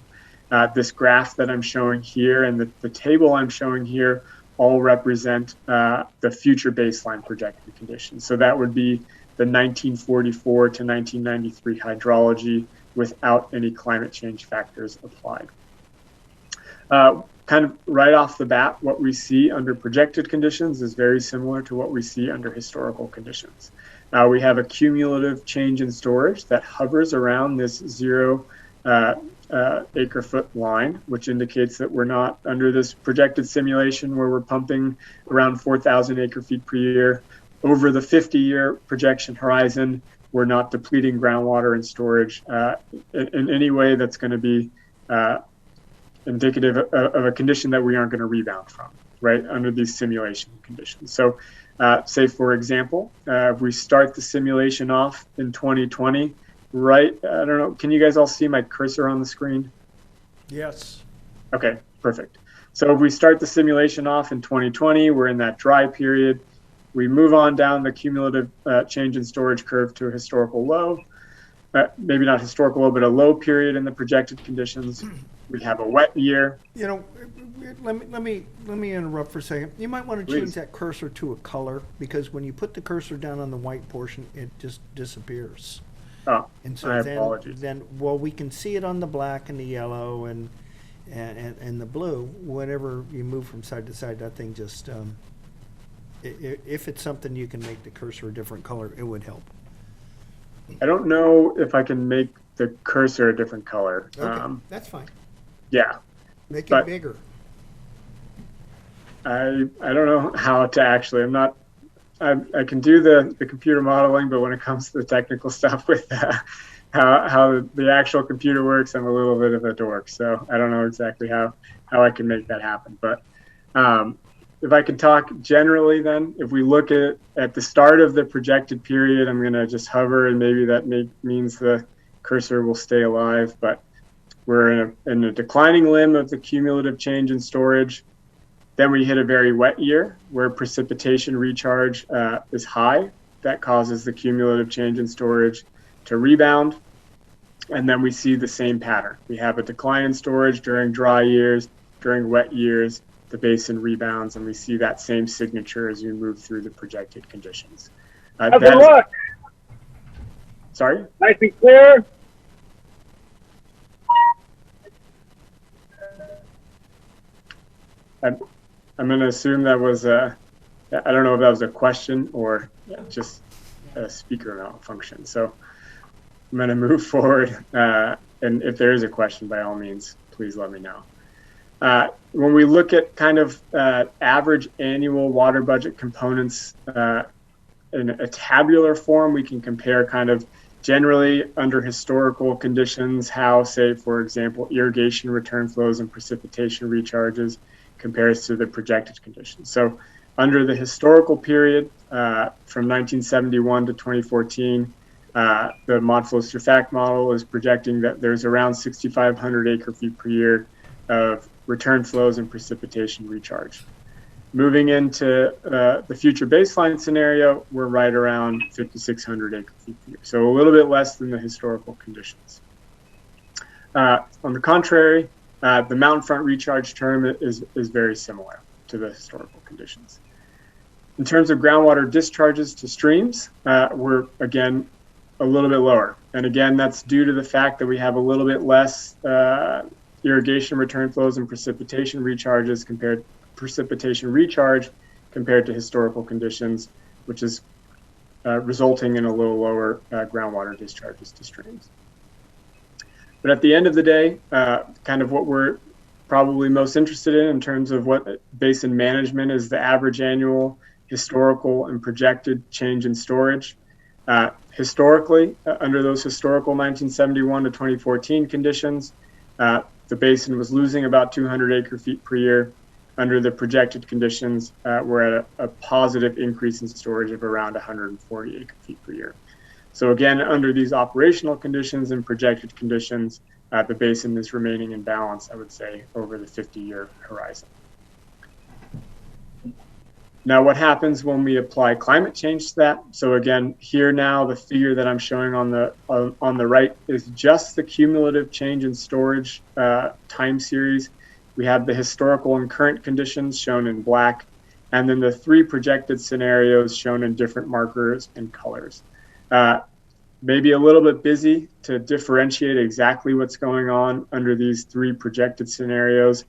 J: This graph that I'm showing here and the table I'm showing here all represent the future baseline projected conditions. So that would be the 1944 to 1993 hydrology without any climate change factors applied. Kind of right off the bat, what we see under projected conditions is very similar to what we see under historical conditions. We have a cumulative change in storage that hovers around this 0 acre foot line, which indicates that we're not under this projected simulation where we're pumping around 4,000 acre feet per year. Over the 50-year projection horizon, we're not depleting groundwater and storage in any way that's going to be indicative of a condition that we aren't going to rebound from, right, under these simulation conditions. So say, for example, if we start the simulation off in 2020, right, I don't know, can you guys all see my cursor on the screen?
F: Yes.
J: Okay, perfect. So if we start the simulation off in 2020, we're in that dry period. We move on down the cumulative change in storage curve to a historical low. Maybe not historical low, but a low period in the projected conditions. We have a wet year.
F: You know, let me interrupt for a second. You might want to change that cursor to a color, because when you put the cursor down on the white portion, it just disappears.
J: Oh,
F: and so
J: my apologies.
F: Well, we can see it on the black and the yellow and the blue. Whenever you move from side to side, that thing just if it's something you can make the cursor a different color, it would help.
J: I don't know if I can make the cursor a different color.
F: Okay, that's fine.
J: Yeah.
F: Make it bigger.
J: I don't know how to actually. I can do the computer modeling, but when it comes to the technical stuff with how the actual computer works, I'm a little bit of a dork. So I don't know exactly how I can make that happen. But if I could talk generally, then if we look at the start of the projected period, I'm going to just hover, and maybe that means the cursor will stay alive. But we're in a declining limb of the cumulative change in storage. Then we hit a very wet year where precipitation recharge is high. That causes the cumulative change in storage to rebound. And then we see the same pattern. We have a decline in storage during dry years. During wet years, the basin rebounds, and we see that same signature as we move through the projected conditions.
K: Good luck.
J: Sorry?
K: Nice and clear.
J: I'm going to assume that was I don't know if that was a question or just a speaker malfunction. So I'm going to move forward. And if there is a question, by all means, please let me know. When we look at kind of average annual water budget components in a tabular form, we can compare kind of generally under historical conditions how, say, for example, irrigation return flows and precipitation recharges compares to the projected conditions. So under the historical period from 1971 to 2014, the ModFlow fact model is projecting that there's around 6,500 acre feet per year of return flows and precipitation recharge. Moving into the future baseline scenario, we're right around 5,600 acre feet per year. So a little bit less than the historical conditions. on the contrary, the mountain front recharge term is very similar to the historical conditions. In terms of groundwater discharges to streams, we're again a little bit lower. And again, that's due to the fact that we have a little bit less irrigation return flows and precipitation recharge compared to historical conditions, which is resulting in a little lower groundwater discharges to streams. But at the end of the day, kind of what we're probably most interested in terms of what basin management is the average annual historical and projected change in storage. Historically, under those historical 1971 to 2014 conditions, the basin was losing about 200 acre-feet per year. Under the projected conditions, we're at a positive increase in storage of around 140 acre-feet per year. So again, under these operational conditions and projected conditions, the basin is remaining in balance, I would say, over the 50-year horizon. Now, what happens when we apply climate change to that? So again, here now, the figure that I'm showing on the right is just the cumulative change in storage time series. We have the historical and current conditions shown in black, and then the 3 projected scenarios shown in different markers and colors. Maybe a little bit busy to differentiate exactly what's going on under these 3 projected scenarios.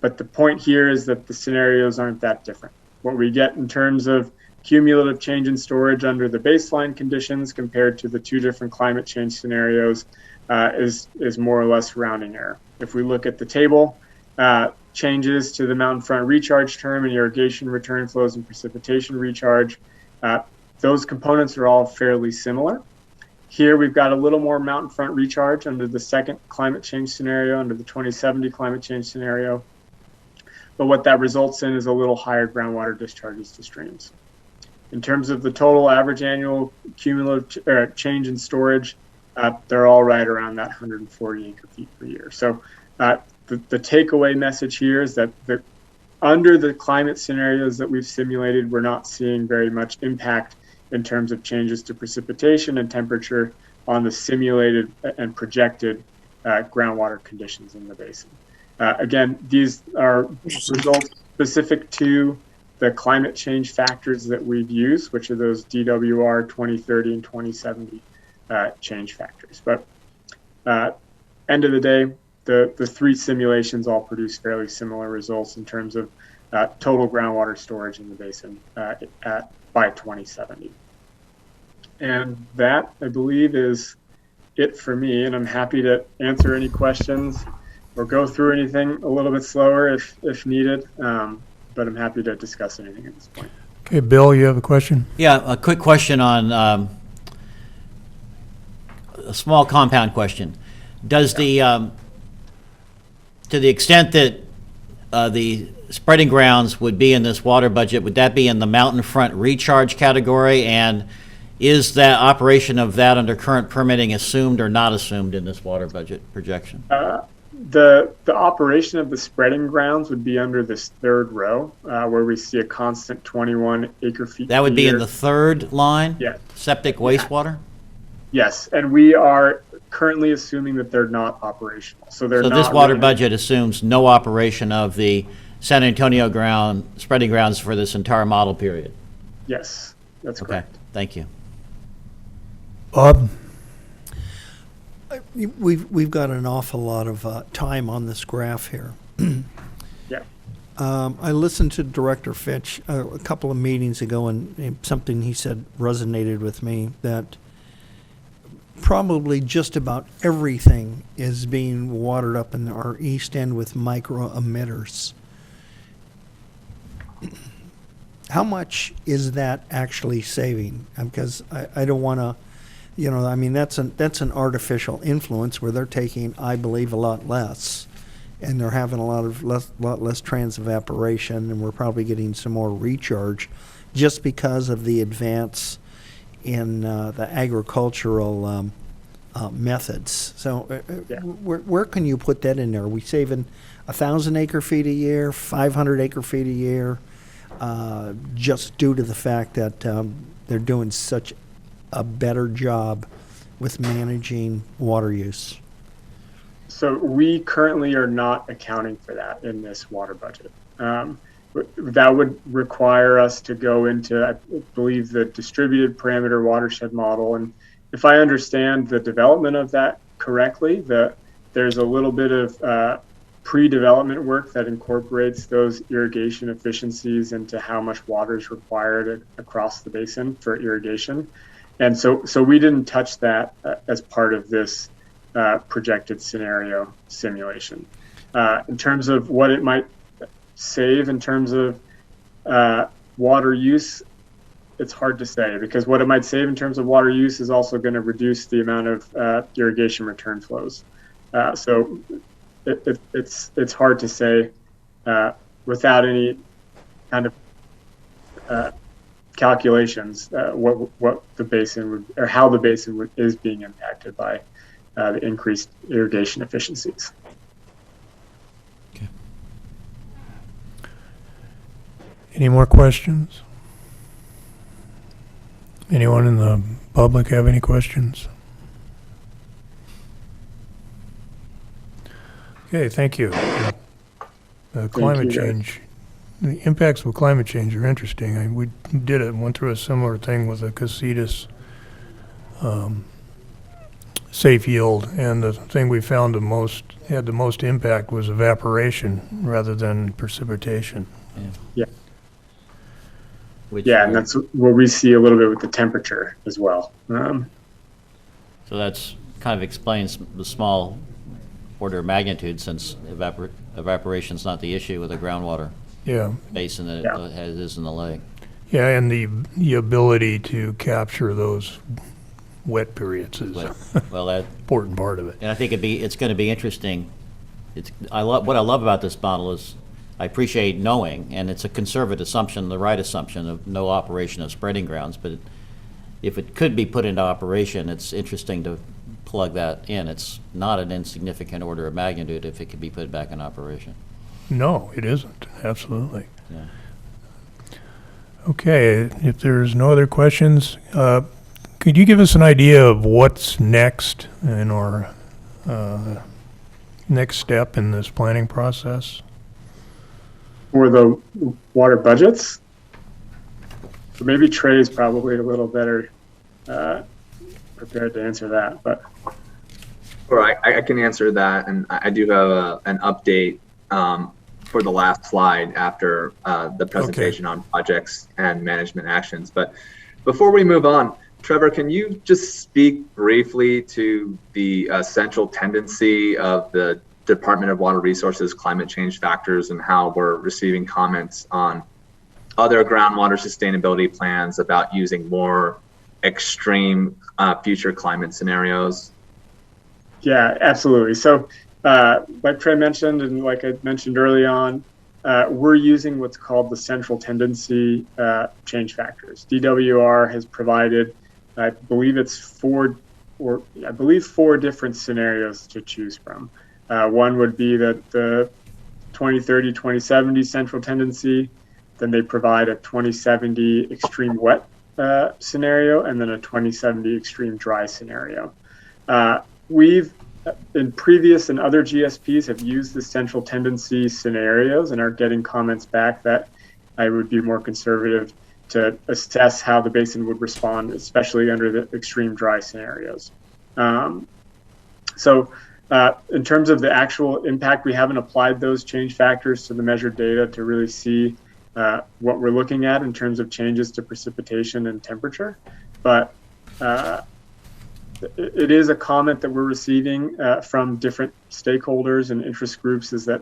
J: But the point here is that the scenarios aren't that different. What we get in terms of cumulative change in storage under the baseline conditions compared to the 2 different climate change scenarios is more or less rounding error. If we look at the table, changes to the mountain front recharge term and irrigation return flows and precipitation recharge, those components are all fairly similar. Here we've got a little more mountain front recharge under the second climate change scenario, under the 2070 climate change scenario. But what that results in is a little higher groundwater discharges to streams. In terms of the total average annual cumulative change in storage, they're all right around that 140 acre-feet per year. So the takeaway message here is that under the climate scenarios that we've simulated, we're not seeing very much impact in terms of changes to precipitation and temperature on the simulated and projected groundwater conditions in the basin. Again, these are results specific to the climate change factors that we've used, which are those DWR 2030 and 2070 change factors. But end of the day, the 3 simulations all produce fairly similar results in terms of total groundwater storage in the basin by 2070. And that, I believe, is it for me, and I'm happy to answer any questions or go through anything a little bit slower if needed, but I'm happy to discuss anything at this point.
A: Okay, Bill, you have a question?
D: Yeah, a quick question on a small compound question. Does the to the extent that the spreading grounds would be in this water budget, would that be in the mountain front recharge category? And is that operation of that under current permitting assumed or not assumed in this water budget projection?
J: The operation of the spreading grounds would be under this 3rd row, where we see a constant 21 acre-feet.
D: That would be in the 3rd line?
J: Yes.
D: Septic wastewater?
J: Yes, and we are currently assuming that they're not operational. So they're
D: So
J: not
D: this water
J: really-
D: budget assumes no operation of the San Antonio spreading grounds for this entire model period?
J: Yes, that's
D: Okay,
J: correct.
D: thank you.
A: Bob?
F: We've got an awful lot of time on this graph here.
J: Yeah.
F: I listened to Director Fitch a couple of meetings ago, and something he said resonated with me, that probably just about everything is being watered up in our east end with micro emitters. How much is that actually saving? Because I don't want to, I mean, that's an artificial influence where they're taking, I believe, a lot less, and they're having a lot less transevaporation, and we're probably getting some more recharge just because of the advance in the agricultural methods. So where can you put that in there? Are we saving 1,000 acre-feet a year, 500 acre-feet a year, just due to the fact that they're doing such a better job with managing water use?
J: So we currently are not accounting for that in this water budget. That would require us to go into, I believe, the distributed parameter watershed model. And if I understand the development of that correctly, there's a little bit of pre-development work that incorporates those irrigation efficiencies into how much water is required across the basin for irrigation. And so we didn't touch that as part of this projected scenario simulation. In terms of what it might save in terms of water use, it's hard to say, because what it might save in terms of water use is also going to reduce the amount of irrigation return flows. So it's hard to say without any kind of calculations what the basin would, or how the basin is being impacted by the increased irrigation efficiencies.
D: Okay.
A: Any more questions? Anyone in the public have any questions? Okay, thank you. Climate
J: you, guys.
A: change, the impacts of climate change are interesting. We went through a similar thing with the Casitas safe yield, and the thing we found had the most impact was evaporation rather than precipitation.
J: Yeah.
D: Which
J: Yeah, and that's what we see a little bit with the temperature as well.
D: So that's kind of explains the small order of magnitude, since evaporation's not the issue with the groundwater
A: Yeah,
D: basin that
J: Yeah.
D: it is in the lake.
A: yeah, and the ability to capture those wet periods is an
D: Well, that,
A: important part of it.
D: and I think it's going to be interesting. What I love about this model is I appreciate knowing, and it's a conservative assumption, the right assumption of no operation of spreading grounds, but if it could be put into operation, it's interesting to plug that in. It's not an insignificant order of magnitude if it could be put back in operation.
A: No, it isn't, absolutely.
D: Yeah.
A: Okay, if there's no other questions, could you give us an idea of what's next in our next step in this planning process?
J: For the water budgets, so maybe Trey's probably a little better prepared to answer that, but.
I: Or I can answer that, and I do have an update for the last slide after the presentation on projects and management actions. But before we move on, Trevor, can you just speak briefly to the central tendency of the Department of Water Resources climate change factors and how we're receiving comments on other groundwater sustainability plans about using more extreme future climate scenarios?
J: Yeah, absolutely. So like Trey mentioned, and like I mentioned early on, we're using what's called the central tendency change factors. DWR has provided, I believe it's four different scenarios to choose from. One would be that the 2030, 2070 central tendency, then they provide a 2070 extreme wet scenario, and then a 2070 extreme dry scenario. We've, in previous and other GSPs, have used the central tendency scenarios and are getting comments back that I would be more conservative to assess how the basin would respond, especially under the extreme dry scenarios. In terms of the actual impact, we haven't applied those change factors to the measured data to really see what we're looking at in terms of changes to precipitation and temperature. But it is a comment that we're receiving from different stakeholders and interest groups, is that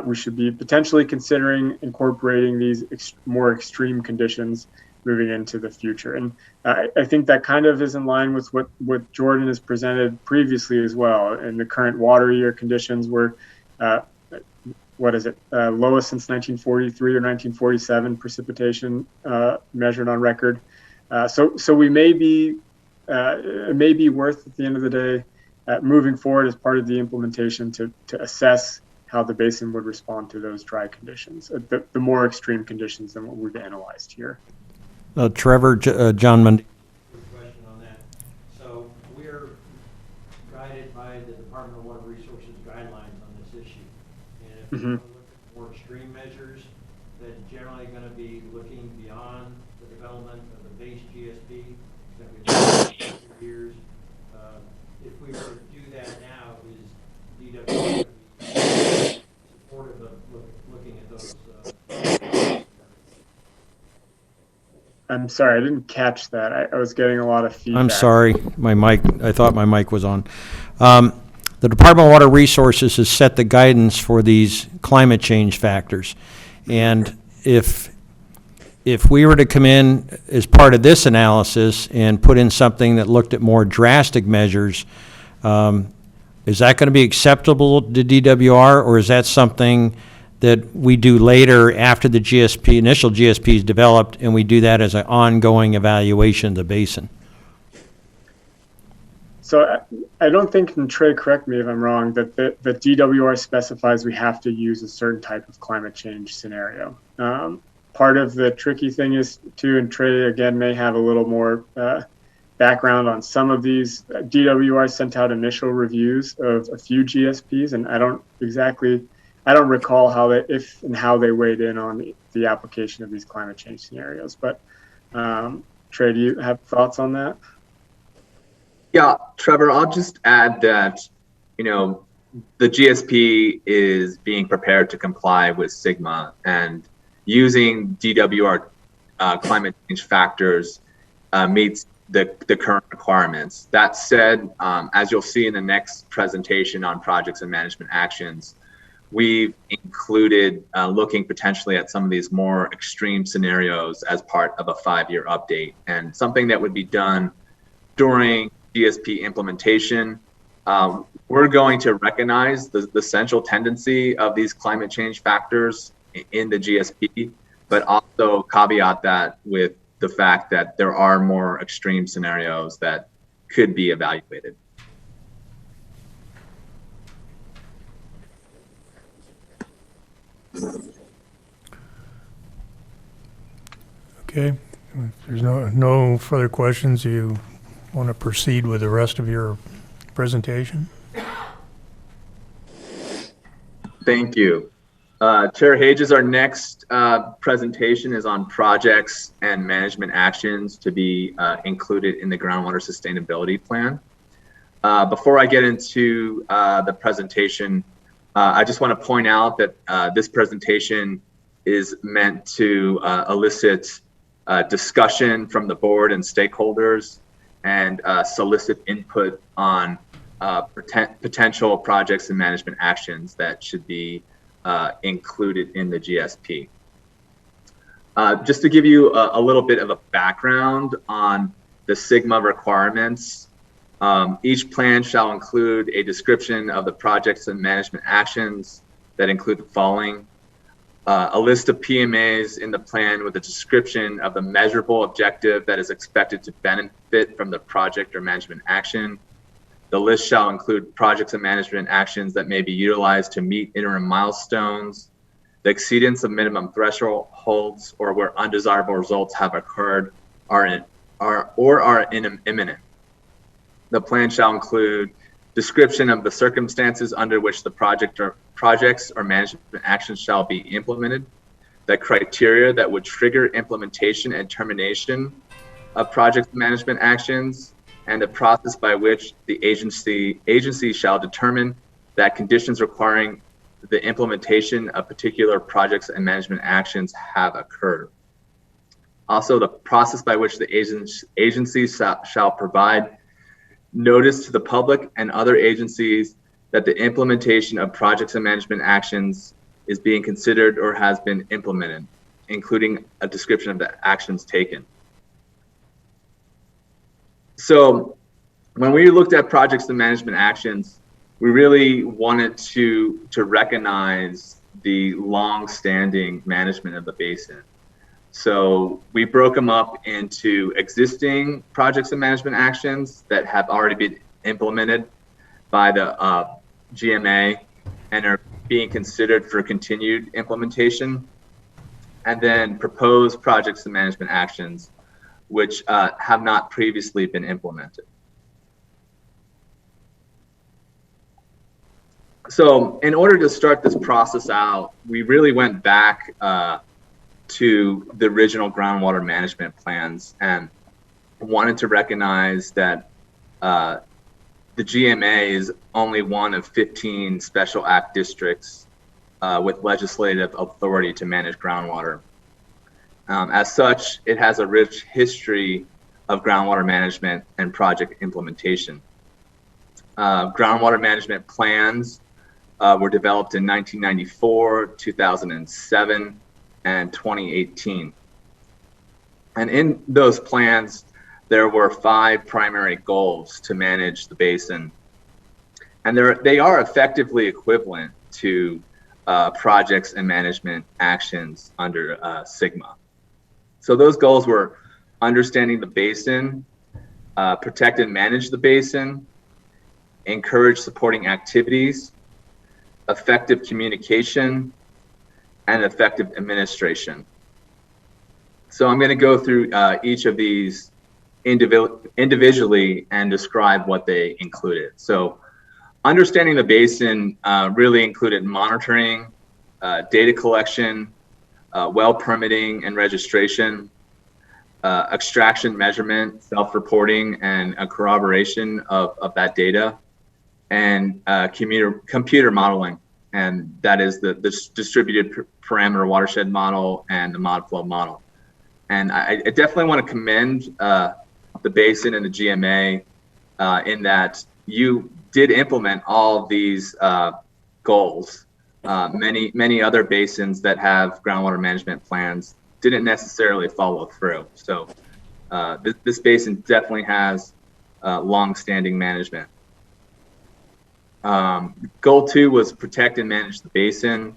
J: we should be potentially considering incorporating these more extreme conditions moving into the future. And I think that kind of is in line with what Jordan has presented previously as well. In the current water year conditions, were lowest since 1943 or 1947 precipitation measured on record. So we may be, it may be worth, at the end of the day, moving forward as part of the implementation to assess how the basin would respond to those dry conditions, the more extreme conditions than what we've analyzed here.
G: Trevor, John Mundy. Question on that. So we're guided by the Department of Water Resources this issue. And if you
J: Mhm.
G: want to look at more extreme measures, that generally going to be looking beyond the development of the base GSP. It's going to be about 2 years. If we were to do that now, is DWR supportive of looking at those?
J: I'm sorry, I didn't catch that. I was getting a lot of feedback.
G: I'm sorry, my mic, I thought my mic was on. The Department of Water Resources has set the guidance for these climate change factors. And if we were to come in as part of this analysis and put in something that looked at more drastic measures, is that going to be acceptable to DWR, or is that something that we do later after the GSP, initial GSP is developed, and we do that as an ongoing evaluation of the basin?
J: So I don't think, and Trey, correct me if I'm wrong, that the DWR specifies we have to use a certain type of climate change scenario. Part of the tricky thing is too, and Trey again may have a little more background on some of these. DWR sent out initial reviews of a few GSPs, and I don't recall how they weighed in on the application of these climate change scenarios. But Trey, do you have thoughts on that?
I: Yeah, Trevor, I'll just add that, the GSP is being prepared to comply with SGMA, and using DWR climate change factors meets the current requirements. That said, as you'll see in the next presentation on projects and management actions, we've included looking potentially at some of these more extreme scenarios as part of a 5-year update, and something that would be done during GSP implementation. We're going to recognize the central tendency of these climate change factors in the GSP, but also caveat that with the fact that there are more extreme scenarios that could be evaluated.
A: Okay, if there's no further questions, you want to proceed with the rest of your presentation?
I: Thank you. Chair Hages, our next presentation is on projects and management actions to be included in the groundwater sustainability plan. Before I get into the presentation, I just want to point out that this presentation is meant to elicit discussion from the board and stakeholders and solicit input on potential projects and management actions that should be included in the GSP. Just to give you a little bit of a background on the SGMA requirements, each plan shall include a description of the projects and management actions that include the following: a list of PMAs in the plan with a description of the measurable objective that is expected to benefit from the project or management action. The list shall include projects and management actions that may be utilized to meet interim milestones, the exceedance of minimum thresholds, or where undesirable results have occurred are imminent. The plan shall include description of the circumstances under which the projects or management actions shall be implemented, the criteria that would trigger implementation and termination of project management actions, and the process by which the agency shall determine that conditions requiring the implementation of particular projects and management actions have occurred. Also, the process by which the agency shall provide notice to the public and other agencies that the implementation of projects and management actions is being considered or has been implemented, including a description of the actions taken. So when we looked at projects and management actions, we really wanted to recognize the long-standing management of the basin. So we broke them up into existing projects and management actions that have already been implemented by the GMA and are being considered for continued implementation, and then proposed projects and management actions which have not previously been implemented. So in order to start this process out, we really went back to the original groundwater management plans and wanted to recognize that the GMA is only one of 15 special act districts with legislative authority to manage groundwater. As such, it has a rich history of groundwater management and project implementation. Groundwater management plans were developed in 1994, 2007, and 2018. And in those plans, there were 5 primary goals to manage the basin. And they are effectively equivalent to projects and management actions under SIGMA. So those goals were understanding the basin, protect and manage the basin, encourage supporting activities, effective communication, and effective administration. So I'm going to go through each of these individually and describe what they included. So understanding the basin really included monitoring, data collection, well permitting and registration, extraction measurement, self-reporting, and a corroboration of that data, and computer modeling. And that is the distributed parameter watershed model and the mod flow model. And I definitely want to commend the Basin and the GMA in that you did implement all of these goals. Many other basins that have groundwater management plans didn't necessarily follow through. So this basin definitely has long-standing management. Goal 2 was protect and manage the basin.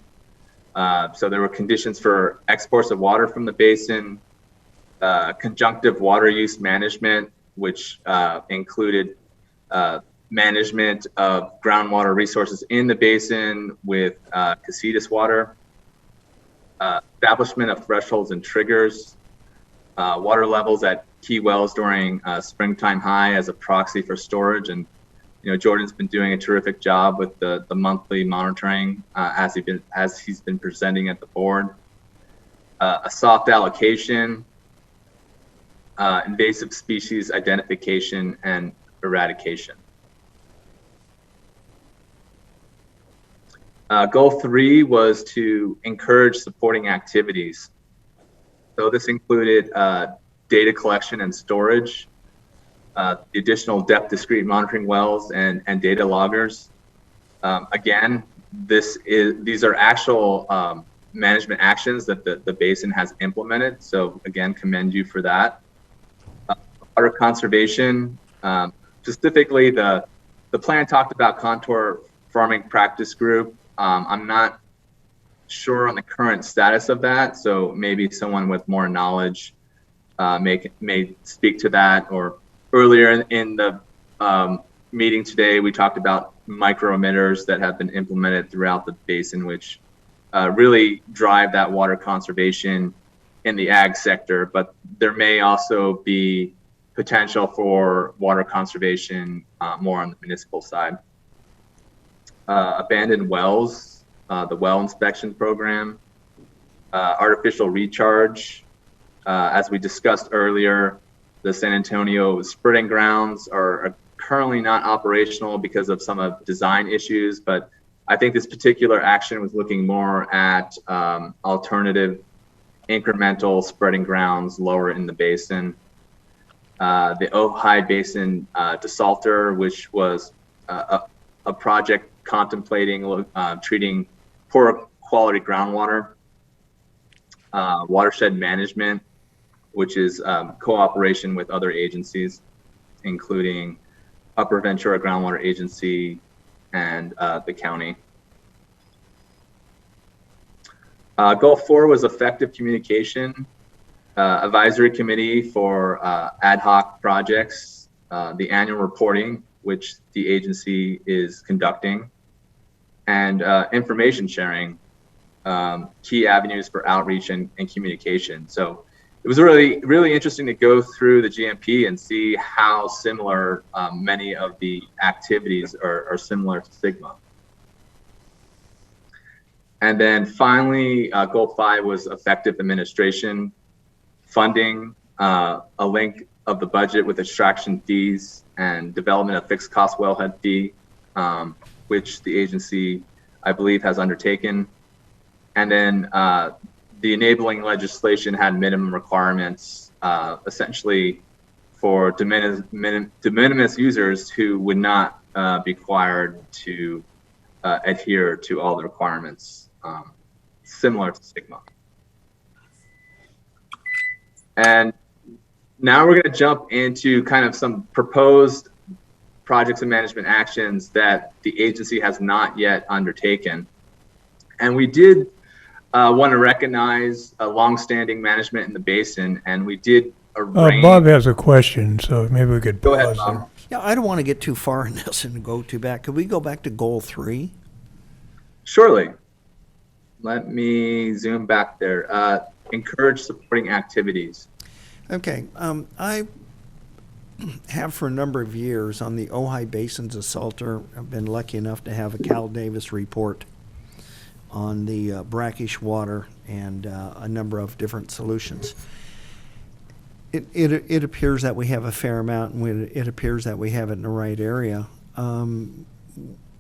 I: So there were conditions for exports of water from the basin, conjunctive water use management, which included management of groundwater resources in the basin with Casitas water, establishment of thresholds and triggers, water levels at key wells during springtime high as a proxy for storage. And Jordan's been doing a terrific job with the monthly monitoring as he's been presenting at the board. A soft allocation, invasive species identification and eradication. Goal 3 was to encourage supporting activities. So this included data collection and storage, the additional depth discrete monitoring wells and data loggers. Again, these are actual management actions that the basin has implemented. So again, commend you for that. Water conservation, specifically the plan talked about contour farming practice group. I'm not sure on the current status of that, so maybe someone with more knowledge may speak to that. Or earlier in the meeting today, we talked about micro emitters that have been implemented throughout the basin, which really drive that water conservation in the ag sector, but there may also be potential for water conservation more on the municipal side. Abandoned wells, the well inspection program, artificial recharge. As we discussed earlier, the San Antonio spreading grounds are currently not operational because of some of design issues, but I think this particular action was looking more at alternative incremental spreading grounds lower in the basin. The Ojai Basin desalter, which was a project contemplating treating poor quality groundwater. Watershed management, which is cooperation with other agencies, including Upper Ventura Groundwater Agency and the county. Goal 4 was effective communication. Advisory committee for ad hoc projects, the annual reporting, which the agency is conducting, and information sharing, key avenues for outreach and communication. So it was really interesting to go through the GMP and see how similar many of the activities are similar to SIGMA. And then finally, goal 5 was effective administration, funding, a link of the budget with extraction fees and development of fixed cost wellhead fee, which the agency, I believe, has undertaken. And then the enabling legislation had minimum requirements, essentially for de minimis users who would not be required to adhere to all the requirements, similar to SIGMA. And now we're going to jump into kind of some proposed projects and management actions that the agency has not yet undertaken. And we did want to recognize a longstanding management in the basin, and we did arrange.
A: Bob has a question, so maybe we could
I: Go ahead,
A: pause
I: Bob.
A: there.
F: Yeah, I don't want to get too far in this and go too back. Could we go back to goal 3?
I: Surely. Let me zoom back there. Encourage supporting activities.
F: Okay, I have for a number of years on the Ojai Basin's assaulter. I've been lucky enough to have a Cal Davis report on the brackish water and a number of different solutions. It appears that we have a fair amount, and it appears that we have it in the right area.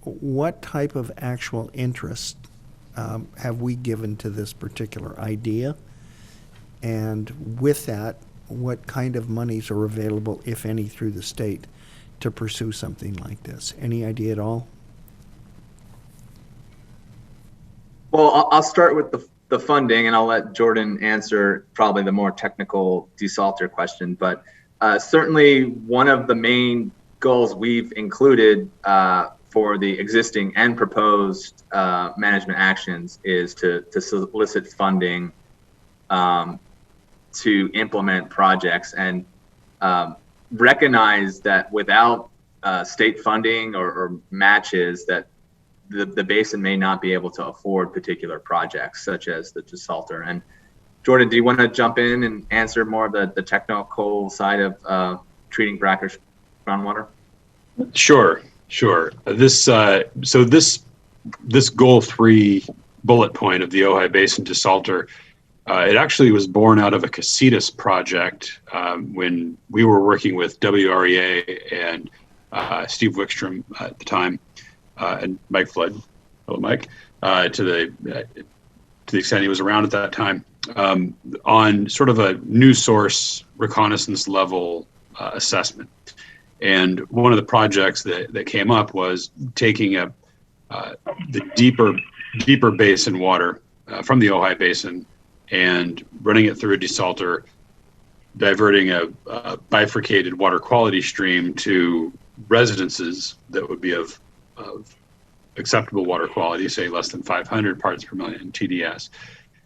F: What type of actual interest have we given to this particular idea? And with that, what kind of monies are available, if any, through the state to pursue something like this? Any idea at all?
I: Well, I'll start with the funding, and I'll let Jordan answer probably the more technical desalter question. But certainly one of the main goals we've included for the existing and proposed management actions is to solicit funding to implement projects, and recognize that without state funding or matches, that the basin may not be able to afford particular projects such as the desalter. And Jordan, do you want to jump in and answer more of the technical side of treating brackish groundwater?
B: Sure. This goal 3 bullet point of the Ojai Basin desalter, it actually was born out of a Casitas project when we were working with WREA and Steve Wickstrom at the time, and Mike Flood, hello Mike, to the extent he was around at that time, on sort of a new source reconnaissance level assessment. And one of the projects that came up was taking the deeper basin water from the Ojai Basin and running it through a desalter, diverting a bifurcated water quality stream to residences that would be of acceptable water quality, say less than 500 parts per million TDS,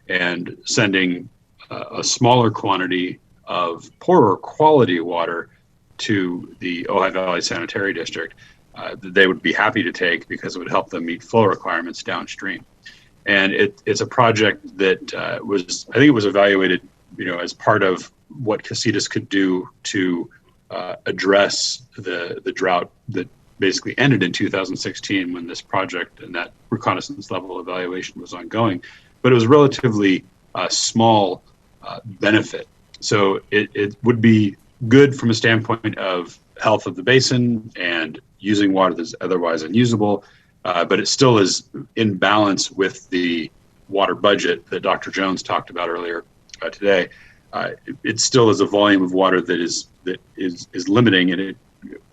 B: and sending a smaller quantity of poorer quality water to the Ojai Valley Sanitary District that they would be happy to take because it would help them meet flow requirements downstream. And it's a project that I think it was evaluated, as part of what Casitas could do to address the drought that basically ended in 2016 when this project and that reconnaissance level evaluation was ongoing. But it was relatively small benefit. So it would be good from a standpoint of health of the basin and using water that's otherwise unusable, but it still is in balance with the water budget that Dr. Jones talked about earlier today. It still is a volume of water that is limiting, and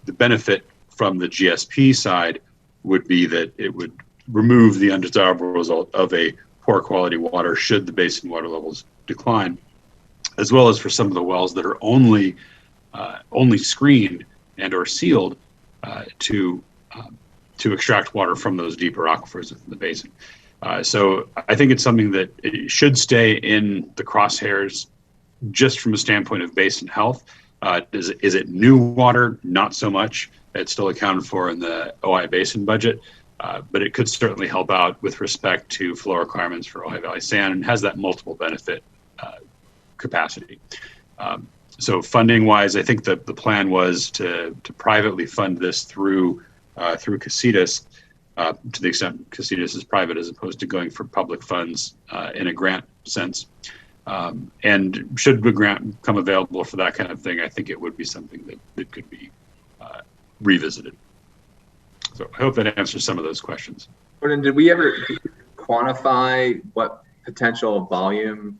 B: the benefit from the GSP side would be that it would remove the undesirable result of a poor quality water should the basin water levels decline, as well as for some of the wells that are only screened and or sealed to extract water from those deeper aquifers in the basin. So I think it's something that it should stay in the crosshairs just from a standpoint of basin health. Is it new water? Not so much. It's still accounted for in the Ojai Basin budget, but it could certainly help out with respect to flow requirements for Ojai Valley Sand, and has that multiple benefit capacity. So funding-wise, I think that the plan was to privately fund this through Casitas, to the extent Casitas is private, as opposed to going for public funds in a grant sense. And should the grant come available for that kind of thing, I think it would be something that could be revisited. So I hope that answers some of those questions.
I: Gordon, did we ever quantify what potential volume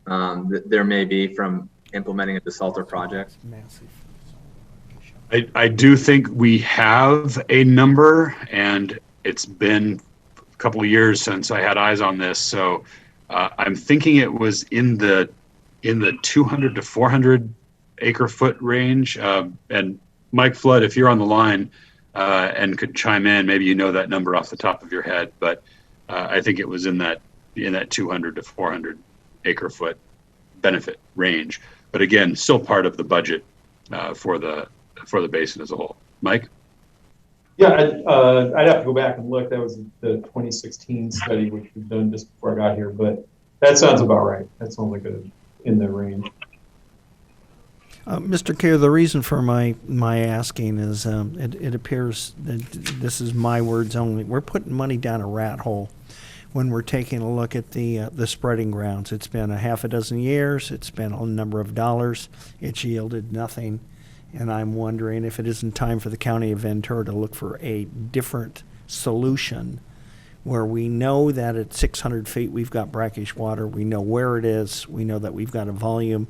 I: that there may be from implementing a desalter project?
F: Massive.
B: I do think we have a number, and it's been a couple of years since I had eyes on this. So I'm thinking it was in the 200 to 400 acre foot range. And Mike Flood, if you're on the line and could chime in, maybe you know that number off the top of your head. But I think it was in that 200 to 400 acre foot benefit range. But again, still part of the budget for the basin as a whole. Mike?
L: Yeah, I'd have to go back and look. That was the 2016 study, which was done just before I got here, but that sounds about right. That sounds like in the range.
F: Mr. Kerr, the reason for my asking is it appears that this is my words only. We're putting money down a rat hole when we're taking a look at the spreading grounds. It's been a half a dozen years. It's been a number of dollars. It's yielded nothing. And I'm wondering if it isn't time for the County of Ventura to look for a different solution where we know that at 600 feet we've got brackish water. We know where it is. We know that we've got a volume.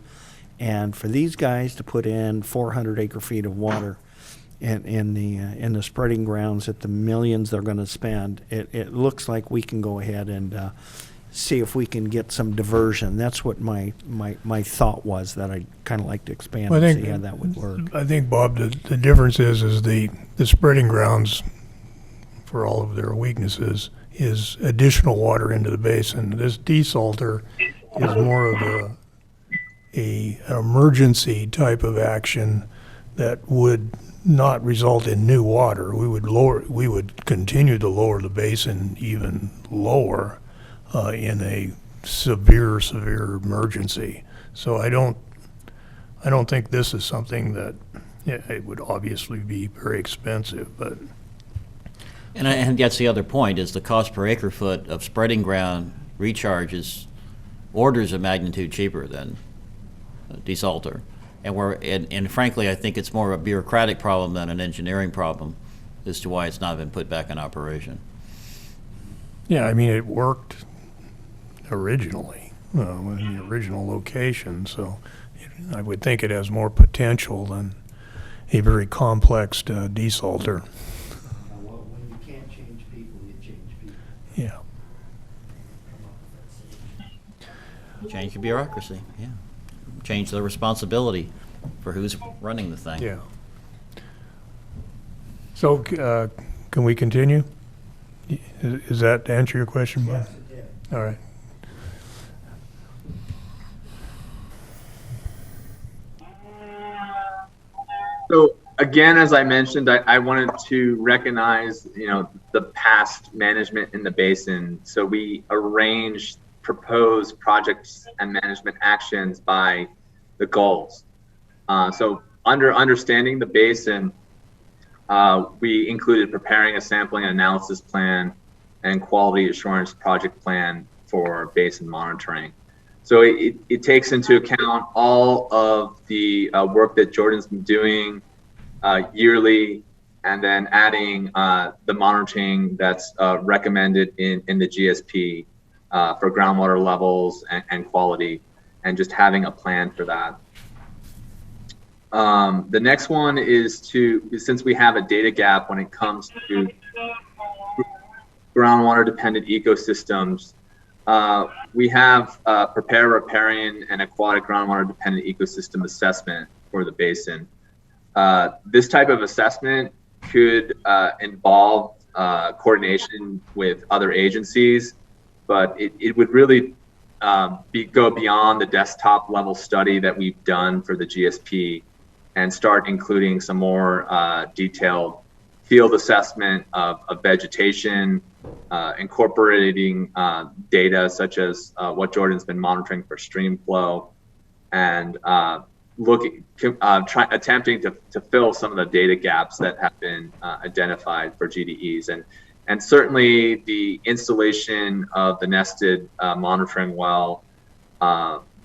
F: And for these guys to put in 400 acre feet of water in the spreading grounds at the millions they're going to spend, it looks like we can go ahead and see if we can get some diversion. That's what my thought was, that I'd kind of like to expand and see how that would work.
A: I think, Bob, the difference is the spreading grounds, for all of their weaknesses, is additional water into the basin. This desalter is more of an emergency type of action that would not result in new water. We would continue to lower the basin even lower in a severe emergency. So I don't think this is something that it would obviously be very expensive, but.
D: And that's the other point, is the cost per acre foot of spreading ground recharge is orders of magnitude cheaper than desalter. And frankly, I think it's more of a bureaucratic problem than an engineering problem as to why it's not been put back in operation.
A: Yeah, I mean, it worked originally, in the original location, so I would think it has more potential than a very complex desalter.
F: Well, when you can't change people, you change people.
A: Yeah.
D: Change the bureaucracy, yeah. Change the responsibility for who's running the thing.
A: Yeah. So, can we continue? Is that to answer your question, Bob?
F: Yes, it did.
A: All right.
I: So again, as I mentioned, I wanted to recognize, the past management in the basin. So we arranged proposed projects and management actions by the goals. So under understanding the basin, we included preparing a sampling and analysis plan and quality assurance project plan for basin monitoring. So it takes into account all of the work that Jordan's been doing yearly, and then adding the monitoring that's recommended in the GSP for groundwater levels and quality, and just having a plan for that. The next one is since we have a data gap when it comes to groundwater dependent ecosystems, we have prepare riparian and aquatic groundwater dependent ecosystem assessment for the basin. This type of assessment could involve coordination with other agencies, but it would really go beyond the desktop level study that we've done for the GSP and start including some more detailed field assessment of vegetation, incorporating data such as what Jordan's been monitoring for stream flow, and attempting to fill some of the data gaps that have been identified for GDEs. And And certainly the installation of the nested monitoring well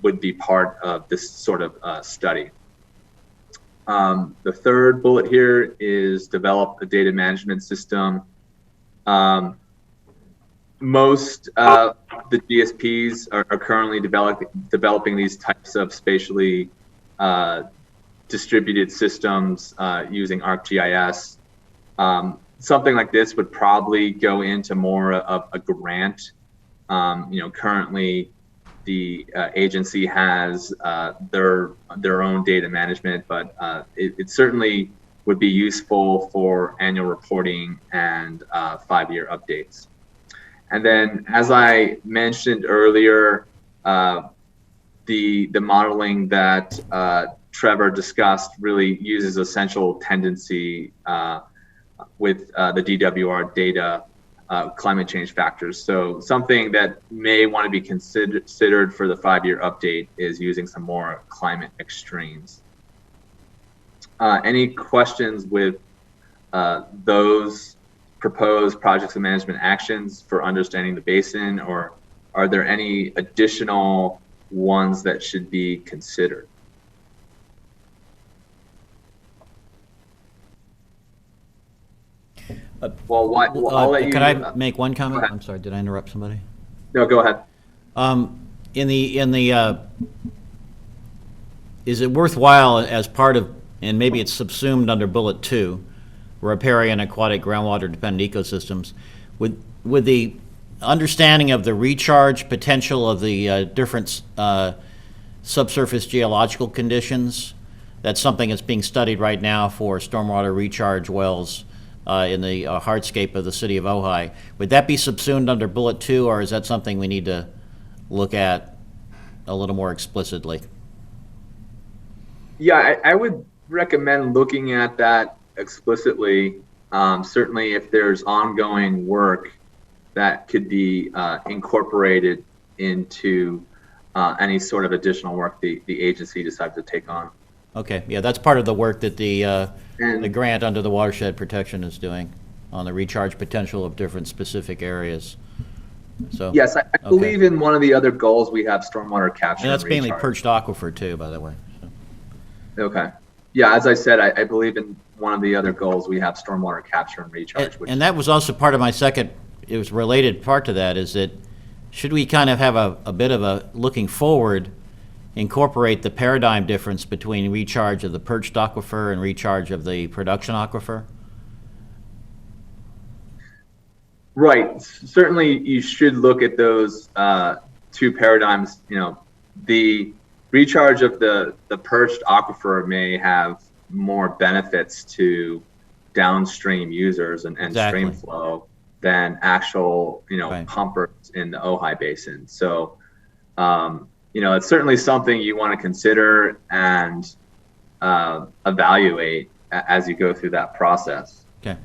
I: would be part of this sort of study. The third bullet here is develop a data management system. Most of the GSPs are currently developing these types of spatially distributed systems using ArcGIS. Something like this would probably go into more of a grant. Currently the agency has their own data management, but it certainly would be useful for annual reporting and 5-year updates. And then, as I mentioned earlier, the modeling that Trevor discussed really uses a central tendency with the DWR data climate change factors. So something that may want to be considered for the 5-year update is using some more climate extremes. Any questions with those proposed projects and management actions for understanding the basin, or are there any additional ones that should be considered? I'll let you.
D: Could I make one comment? I'm sorry, did I interrupt somebody?
I: No, go ahead.
D: Is it worthwhile as part of, and maybe it's subsumed under bullet 2, riparian, aquatic, groundwater dependent ecosystems, with the understanding of the recharge potential of the different subsurface geological conditions? That's something that's being studied right now for stormwater recharge wells in the hardscape of the city of Ojai. Would that be subsumed under bullet 2, or is that something we need to look at a little more explicitly?
I: Yeah, I would recommend looking at that explicitly. Certainly if there's ongoing work that could be incorporated into any sort of additional work the agency decides to take on.
D: Okay, yeah, that's part of the work that the grant under the watershed protection is doing on the recharge potential of different specific areas. So
I: yes, I believe in one of the other goals we have stormwater capture.
D: And that's mainly perched aquifer too, by the way. So.
I: Okay. Yeah, as I said, I believe in one of the other goals we have stormwater capture and recharge.
D: And that was also part of my second, it was related part to that, is that should we kind of have a bit of a looking forward, incorporate the paradigm difference between recharge of the perched aquifer and recharge of the production aquifer?
I: Right. Certainly you should look at those two paradigms. The recharge of the perched aquifer may have more benefits to downstream users and
D: Exactly.
I: stream flow than actual,
D: Right.
I: pumpers in the Ojai Basin. So, it's certainly something you want to consider and evaluate as you go through that process.
D: Okay.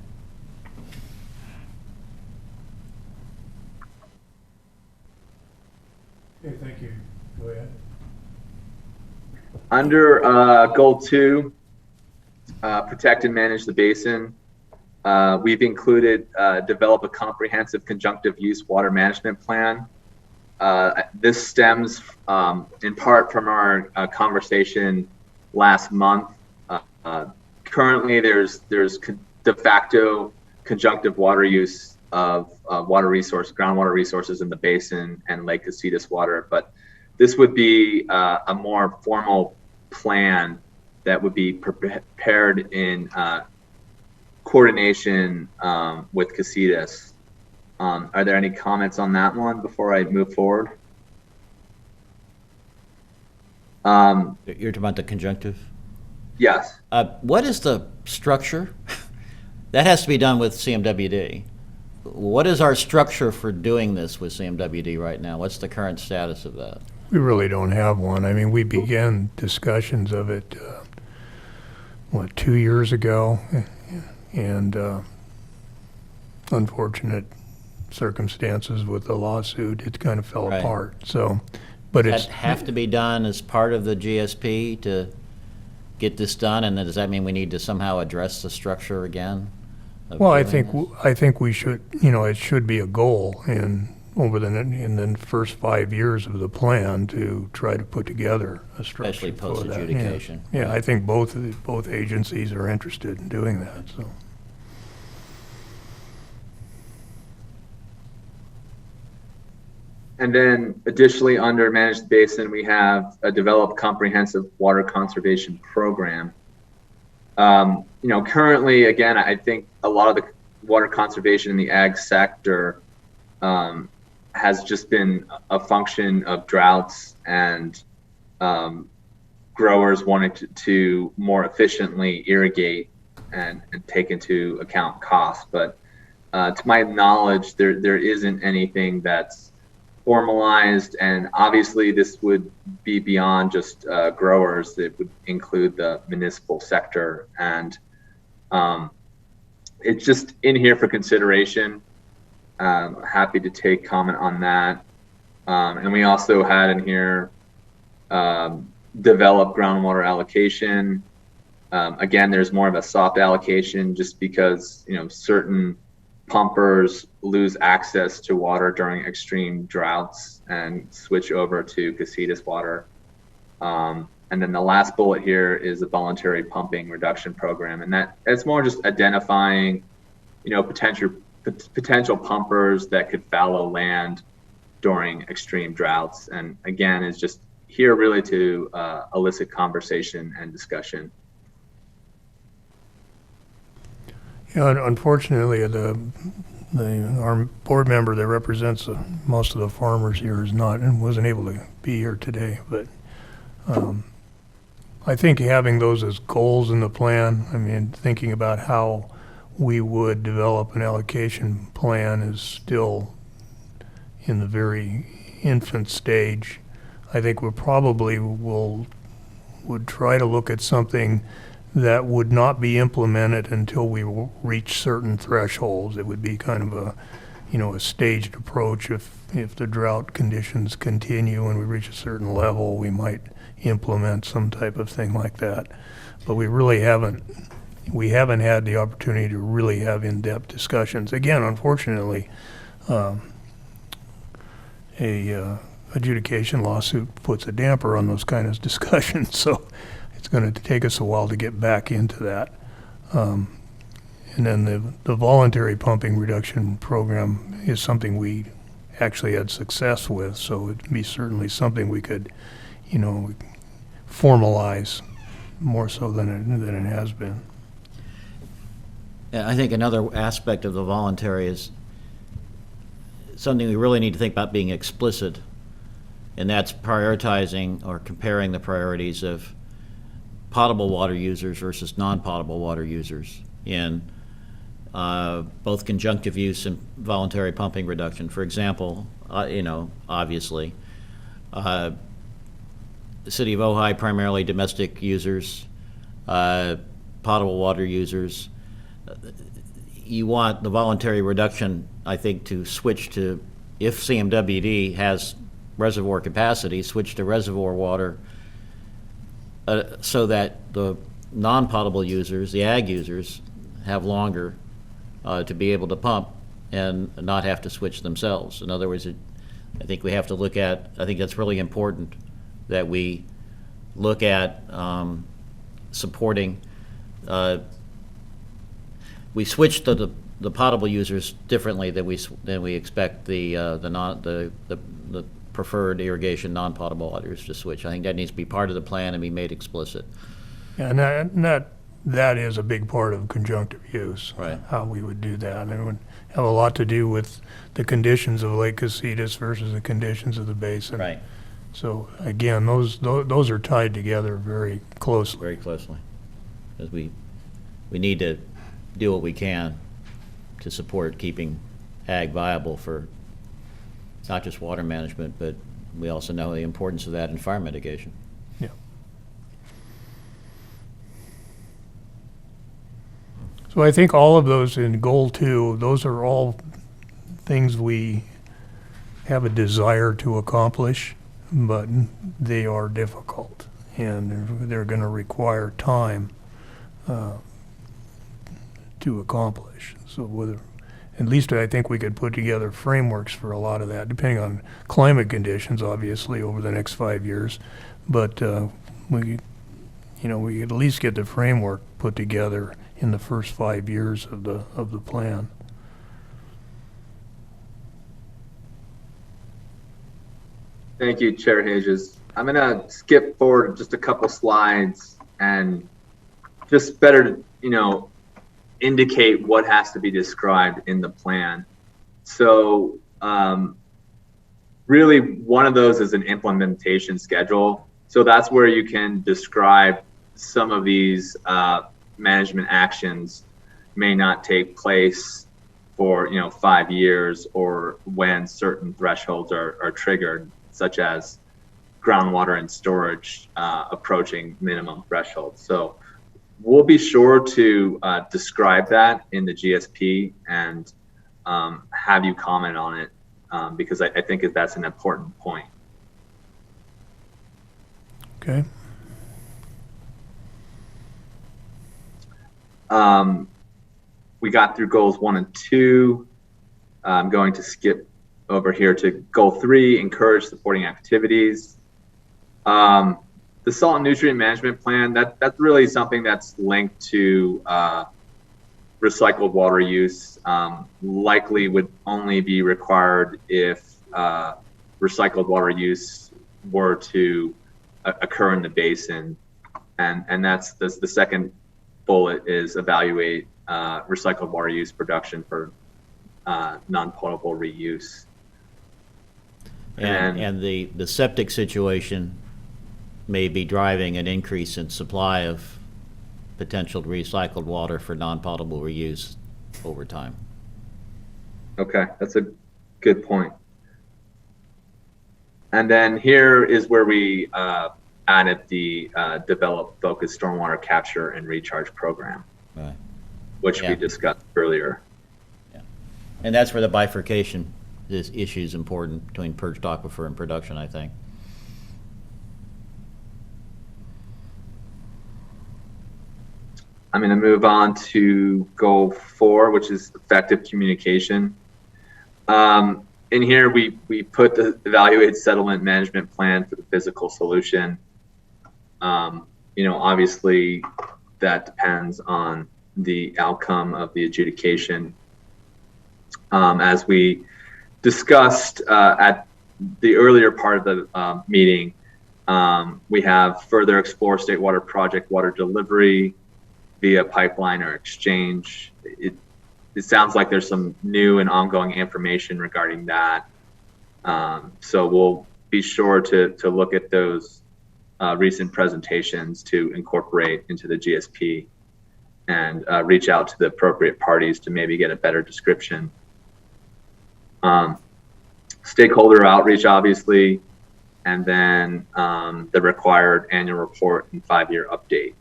A: Okay, thank you. Go ahead.
I: Under goal 2, protect and manage the basin, we've included develop a comprehensive conjunctive use water management plan. This stems in part from our conversation last month. Currently, there's de facto conjunctive water use of groundwater resources in the basin and Lake Casitas water, but this would be a more formal plan that would be prepared in coordination with Casitas. Are there any comments on that one before I move forward?
D: You're talking about the conjunctive?
I: Yes.
D: What is the structure? That has to be done with CMWD. What is our structure for doing this with CMWD right now? What's the current status of that?
A: We really don't have one. I mean, we began discussions of it, 2 years ago? And unfortunate circumstances with the lawsuit, it kind of fell
D: Right.
A: apart. So, but
D: Does
A: it's
D: that have to be done as part of the GSP to get this done? And then does that mean we need to somehow address the structure again?
A: Well, I
D: doing
A: think,
D: this?
A: I think we should, it should be a goal in the first 5 years of the plan to try to put together a structure
D: Especially
A: for that.
D: post-adjudication.
A: Yeah, I think both agencies are interested in doing that, so.
I: And then additionally, under managed basin, we have a developed comprehensive water conservation program. Currently, again, I think a lot of the water conservation in the ag sector has just been a function of droughts and growers wanting to more efficiently irrigate and take into account costs. But to my knowledge, there isn't anything that's formalized, and obviously this would be beyond just growers. It would include the municipal sector, and it's just in here for consideration. Happy to take comment on that. And we also had in here develop groundwater allocation. Again, there's more of a soft allocation just because certain pumpers lose access to water during extreme droughts and switch over to Casitas water. And then the last bullet here is a voluntary pumping reduction program, and that's more just identifying, potential pumpers that could fallow land during extreme droughts. And again, is just here really to elicit conversation and discussion.
A: Yeah, unfortunately, our board member that represents most of the farmers here is not, and wasn't able to be here today, but I think having those as goals in the plan, thinking about how we would develop an allocation plan is still in the very infant stage. I think we probably would try to look at something that would not be implemented until we reach certain thresholds. It would be kind of a staged approach. If the drought conditions continue and we reach a certain level, we might implement some type of thing like that. But we haven't had the opportunity to really have in-depth discussions. Again, unfortunately, a adjudication lawsuit puts a damper on those kind of discussions, so it's going to take us a while to get back into that. And then the voluntary pumping reduction program is something we actually had success with, so it'd be certainly something we could, formalize more so than it has been.
D: Yeah, I think another aspect of the voluntary is something we really need to think about being explicit, and that's prioritizing or comparing the priorities of potable water users versus non-potable water users in both conjunctive use and voluntary pumping reduction. For example, obviously, the city of Ojai, primarily domestic users, potable water users. You want the voluntary reduction, I think, to switch to, if CMWD has reservoir capacity, switch to reservoir water so that the non-potable users, the ag users, have longer to be able to pump and not have to switch themselves. In other words, I think we have to look at, I think that's really important that we look at supporting. We switch to the potable users differently than we expect the preferred irrigation non-potable waters to switch. I think that needs to be part of the plan and be made explicit.
A: Yeah, and that is a big part of conjunctive use.
D: Right.
A: How we would do that. And it would have a lot to do with the conditions of Lake Casitas versus the conditions of the basin.
D: Right.
A: So again, those are tied together very closely.
D: Very closely. Because we need to do what we can to support keeping ag viable for not just water management, but we also know the importance of that in fire mitigation.
A: Yeah. So I think all of those in goal 2, those are all things we have a desire to accomplish, but they are difficult and they're going to require time to accomplish. So whether, at least I think we could put together frameworks for a lot of that, depending on climate conditions, obviously, over the next 5 years. But we could at least get the framework put together in the first 5 years of the plan.
I: Thank you, Chair Hages. I'm going to skip forward just a couple slides and just better, indicate what has to be described in the plan. So really one of those is an implementation schedule. So that's where you can describe some of these management actions may not take place for 5 years, or when certain thresholds are triggered, such as groundwater and storage approaching minimum thresholds. So we'll be sure to describe that in the GSP and have you comment on it because I think that's an important point.
A: Okay.
I: We got through goals 1 and 2. I'm going to skip over here to goal 3, encourage supporting activities. The salt and nutrient management plan, that's really something that's linked to recycled water use. Likely would only be required if recycled water use were to occur in the basin. And that's the second bullet is evaluate recycled water use production for non-potable reuse.
D: And the septic situation may be driving an increase in supply of potential recycled water for non-potable reuse over time.
I: Okay, that's a good point. And then here is where we added the develop focused stormwater capture and recharge program,
D: Right.
I: which we discussed earlier.
D: Yeah. And that's where the bifurcation, this issue is important between purged aquifer and production, I think.
I: I'm going to move on to goal 4, which is effective communication. In here, we put the evaluate settlement management plan for the physical solution. Obviously that depends on the outcome of the adjudication. As we discussed at the earlier part of the meeting, we have further explore state water project water delivery via pipeline or exchange. It sounds like there's some new and ongoing information regarding that. So we'll be sure to look at those recent presentations to incorporate into the GSP and reach out to the appropriate parties to maybe get a better description. Stakeholder outreach, obviously, and then the required annual report and 5-year update.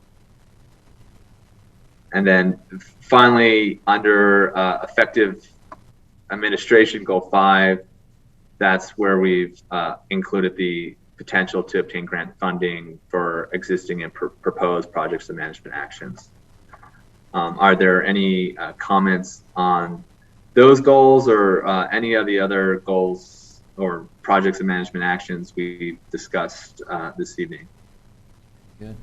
I: And then finally, under effective administration, goal 5, that's where we've included the potential to obtain grant funding for existing and proposed projects and management actions. Are there any comments on those goals or any of the other goals or projects and management actions we discussed this evening?
D: Good.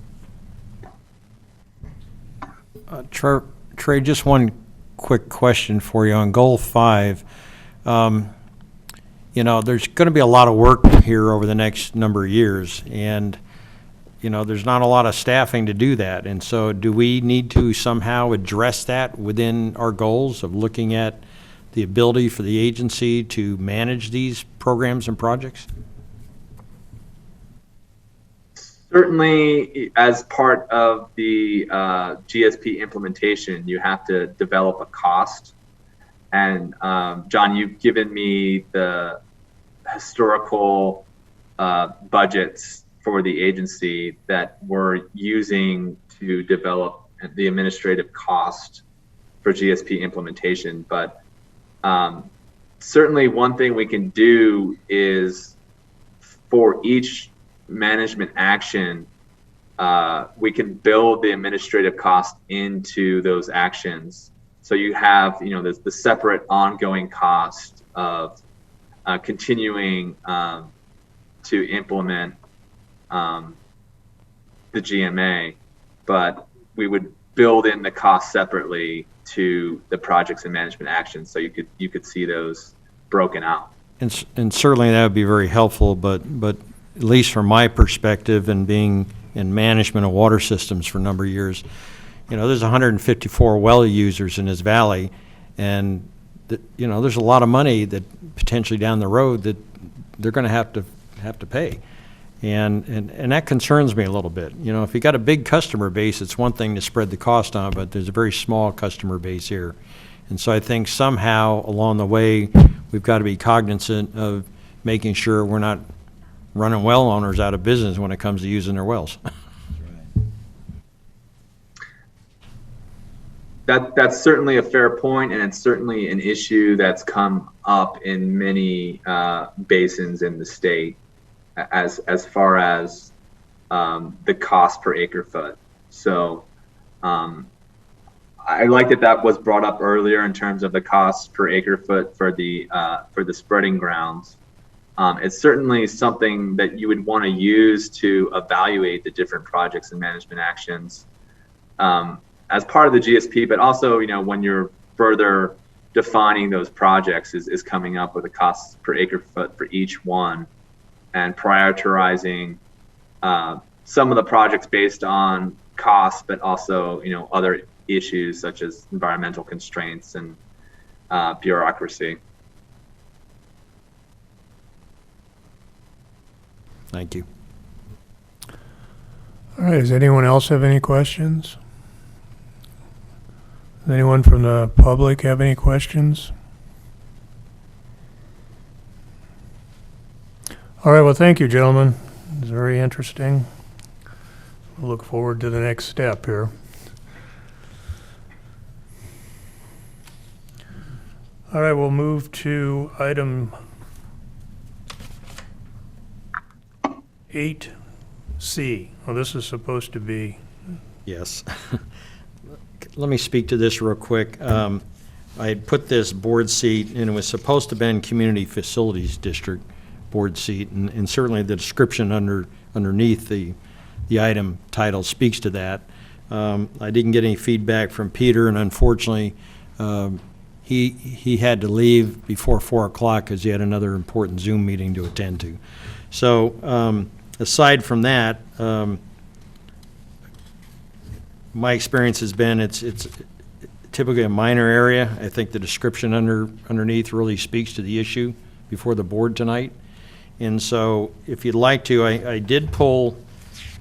G: Trey, just one quick question for you on goal 5. There's going to be a lot of work here over the next number of years, and there's not a lot of staffing to do that. And so do we need to somehow address that within our goals of looking at the ability for the agency to manage these programs and projects?
I: Certainly, as part of the GSP implementation, you have to develop a cost. And John, you've given me the historical budgets for the agency that we're using to develop the administrative cost for GSP implementation. But certainly one thing we can do is for each management action, we can build the administrative cost into those actions So you have, the separate ongoing cost of continuing to implement the GMA, but we would build in the cost separately to the projects and management actions, so you could see those broken out.
G: And certainly that would be very helpful, but at least from my perspective and being in management of water systems for a number of years, there's 154 well users in this valley, and there's a lot of money that potentially down the road that they're going to have to pay. And that concerns me a little bit. If you got a big customer base, it's one thing to spread the cost on, but there's a very small customer base here. And so I think somehow along the way, we've got to be cognizant of making sure we're not running well owners out of business when it comes to using their wells.
I: That's certainly a fair point, and it's certainly an issue that's come up in many basins in the state as far as the cost per acre foot. So I like that was brought up earlier in terms of the cost per acre foot for the spreading grounds. It's certainly something that you would want to use to evaluate the different projects and management actions as part of the GSP, but also, when you're further defining those projects is coming up with a cost per acre foot for each one and prioritizing some of the projects based on cost, but also, other issues such as environmental constraints and bureaucracy.
G: Thank you.
A: All right, does anyone else have any questions? Does anyone from the public have any questions? All right, well, thank you, gentlemen. It was very interesting. We'll look forward to the next step here. All right, we'll move to item 8C. Well, this is supposed to be...
G: Yes. Let me speak to this real quick. I had put this board seat, and it was supposed to be in Community Facilities District board seat, and certainly the description underneath the item title speaks to that. I didn't get any feedback from Peter, and unfortunately, he had to leave before 4 o'clock because he had another important Zoom meeting to attend to. So aside from that, my experience has been it's typically a minor area. I think the description underneath really speaks to the issue before the board tonight. And so if you'd like to, I did pull,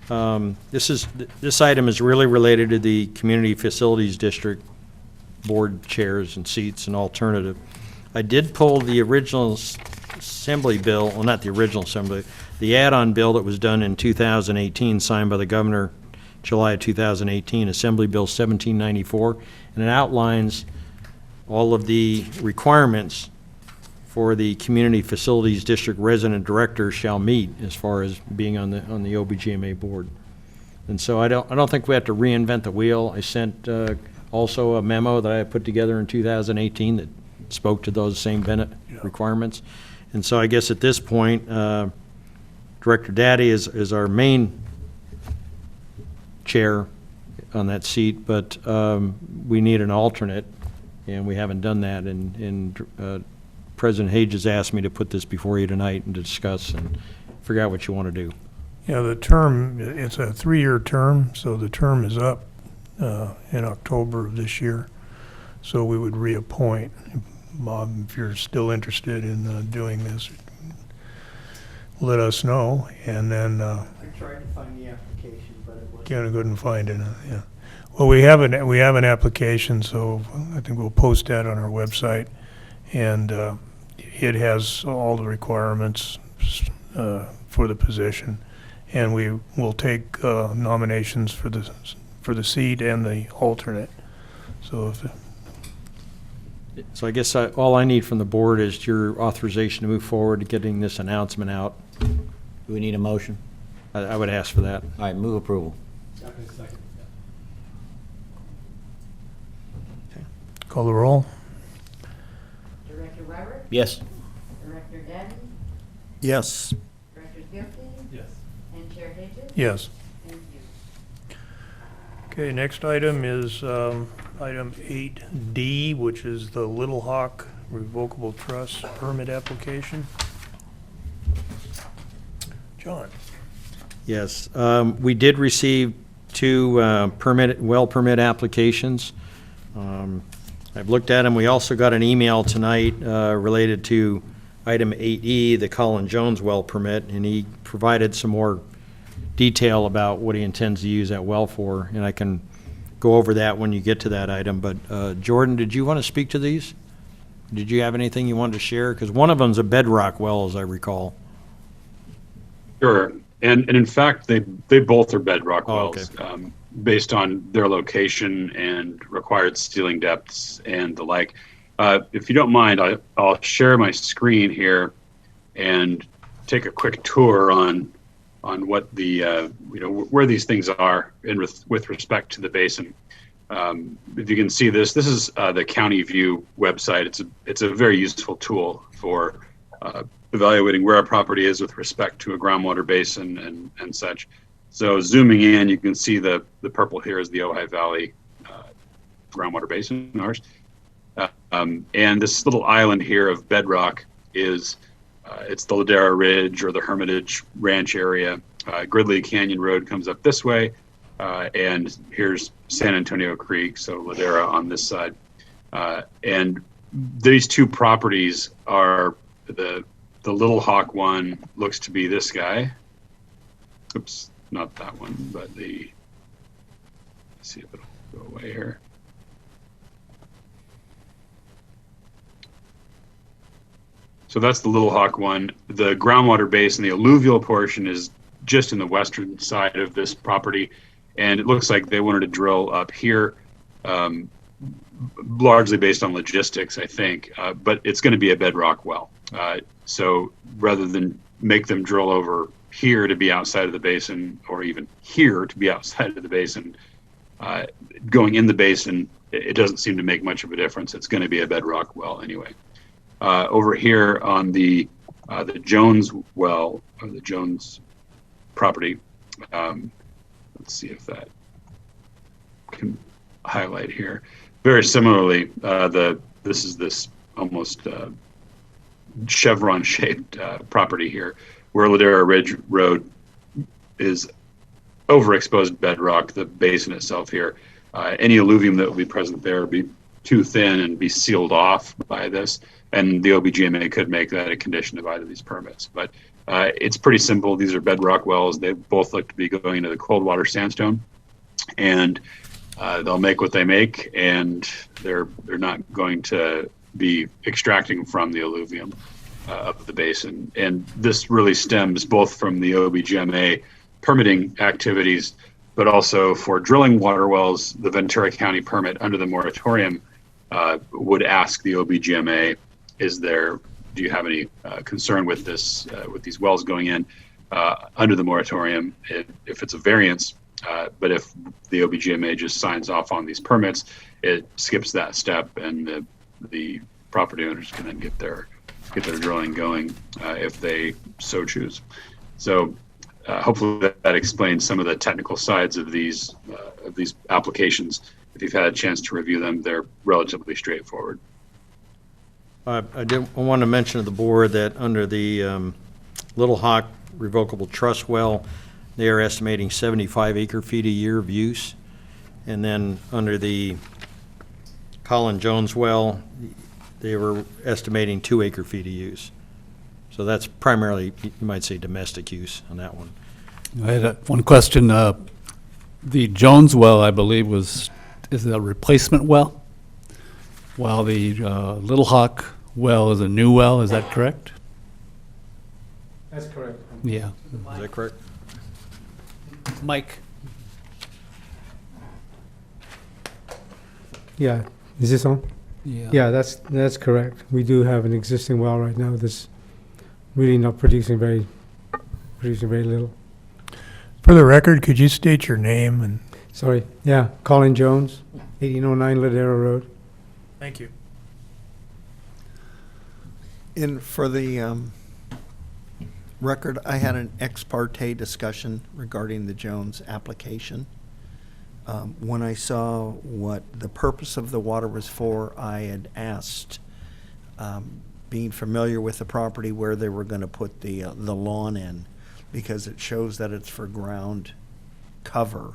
G: this item is really related to the Community Facilities District board chairs and seats and alternative. I did pull the original assembly bill, well, not the original assembly, the add-on bill that was done in 2018, signed by the governor July of 2018, Assembly Bill 1794, and it outlines all of the requirements for the Community Facilities District resident director shall meet as far as being on the OBGMA board. And so I don't think we have to reinvent the wheel. I sent also a memo that I put together in 2018 that spoke to those same requirements. And so I guess at this point, Director Daddy is our main chair on that seat, but we need an alternate, and we haven't done that. And President Hage has asked me to put this before you tonight and to discuss and figure out what you want to do.
A: Yeah, the term, it's a 3-year term, so the term is up in October of this year. So we would reappoint. Bob, if you're still interested in doing this, let us know. And then
F: I tried to find the application, but it wasn't.
A: couldn't find it. Yeah. Well, we have an application, so I think we'll post that on our website, and it has all the requirements for the position, and we will take nominations for the seat and the alternate.
G: So I guess all I need from the board is your authorization to move forward to getting this announcement out.
D: Do we need a motion?
G: I would ask for that.
D: All right, move approval.
A: Call the roll.
E: Director Weber,
D: Yes.
E: Director Daddy,
F: Yes.
E: Director Duffy,
H: Yes.
E: and Chair Hedges.
A: Yes.
E: Thank you.
A: Okay, next item is item 8D, which is the Little Hawk Revocable Trust Permit Application. John?
G: Yes, we did receive two well permit applications. I've looked at them. We also got an email tonight related to item 8E, the Colin Jones well permit, and he provided some more detail about what he intends to use that well for, and I can go over that when you get to that item. But Jordan, did you want to speak to these? Did you have anything you wanted to share? Because one of them's a bedrock well, as I recall.
B: Sure. And in fact, they both are bedrock
G: Oh,
B: wells,
G: okay.
B: based on their location and required sealing depths and the like. If you don't mind, I'll share my screen here and take a quick tour on what the where these things are with respect to the basin. If you can see this is the County View website. It's a very useful tool for evaluating where a property is with respect to a groundwater basin and such. So zooming in, you can see the purple here is the Ojai Valley groundwater basin, ours. And this little island here of bedrock is it's the Ladera Ridge or the Hermitage Ranch area. Gridley Canyon Road comes up this way, and here's San Antonio Creek, so Ladera on this side. And these two properties are the Little Hawk one looks to be this guy. Oops, not that one, but let's see if it'll go away here. So that's the Little Hawk one. The groundwater basin, the alluvial portion, is just in the western side of this property, and it looks like they wanted to drill up here, largely based on logistics, I think, but it's going to be a bedrock well. So rather than make them drill over here to be outside of the basin, or even here to be outside of the basin, going in the basin, it doesn't seem to make much of a difference. It's going to be a bedrock well anyway. Over here on the Jones well, or the Jones property, let's see if that can highlight here. Very similarly, this is this almost chevron-shaped property here, where Ladera Ridge Road is overexposed bedrock. The basin itself here, any alluvium that will be present there will be too thin and be sealed off by this, and the OBGMA could make that a condition of either of these permits. But it's pretty simple. These are bedrock wells. They both look to be going into the cold water sandstone, and they'll make what they make, and they're not going to be extracting from the alluvium of the basin. And this really stems both from the OBGMA permitting activities, but also for drilling water wells. The Ventura County permit under the moratorium would ask the OBGMA, do you have any concern with this, with these wells going in under the moratorium? If it's a variance, but if the OBGMA just signs off on these permits, it skips that step, and the property owners can then get their drilling going if they so choose. So hopefully that explains some of the technical sides of these applications. If you've had a chance to review them, they're relatively straightforward.
G: I want to mention to the board that under the Little Hawk Revocable Trust well, they are estimating 75 acre-feet a year of use. And then under the Colin Jones well, they were estimating 2 acre-feet of use. So that's primarily, you might say, domestic use on that one.
H: I had one question. The Jones well, I believe, is a replacement well, while the Little Hawk well is a new well. Is that correct?
M: That's correct.
H: Yeah.
G: Is that correct?
H: Mike?
M: Yeah, is this on?
H: Yeah.
M: Yeah, that's correct. We do have an existing well right now that's really not producing very little.
A: For the record, could you state your name and?
M: Sorry. Yeah, Colin Jones, 1809 Ladera Road.
A: Thank you.
F: And for the record, I had an ex parte discussion regarding the Jones application. When I saw what the purpose of the water was for, I had asked, being familiar with the property, where they were going to put the lawn in, because it shows that it's for ground cover.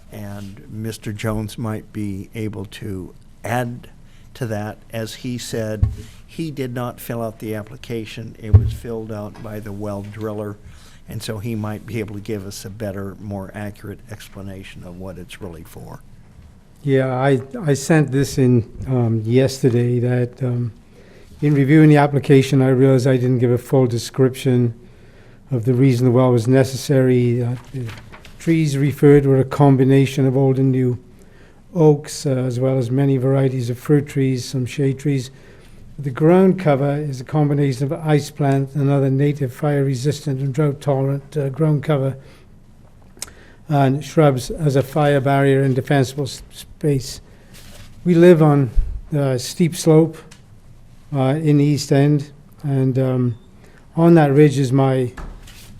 F: And Mr. Jones might be able to add to that. As he said, he did not fill out the application. It was filled out by the well driller, and so he might be able to give us a better, more accurate explanation of what it's really for.
M: Yeah, I sent this in yesterday, that in reviewing the application, I realized I didn't give a full description of the reason the well was necessary. The trees referred were a combination of old and new oaks, as well as many varieties of fruit trees, some shade trees. The ground cover is a combination of ice plant and other native fire-resistant and drought-tolerant ground cover, and shrubs as a fire barrier and defensible space. We live on a steep slope in the East End, and on that ridge is my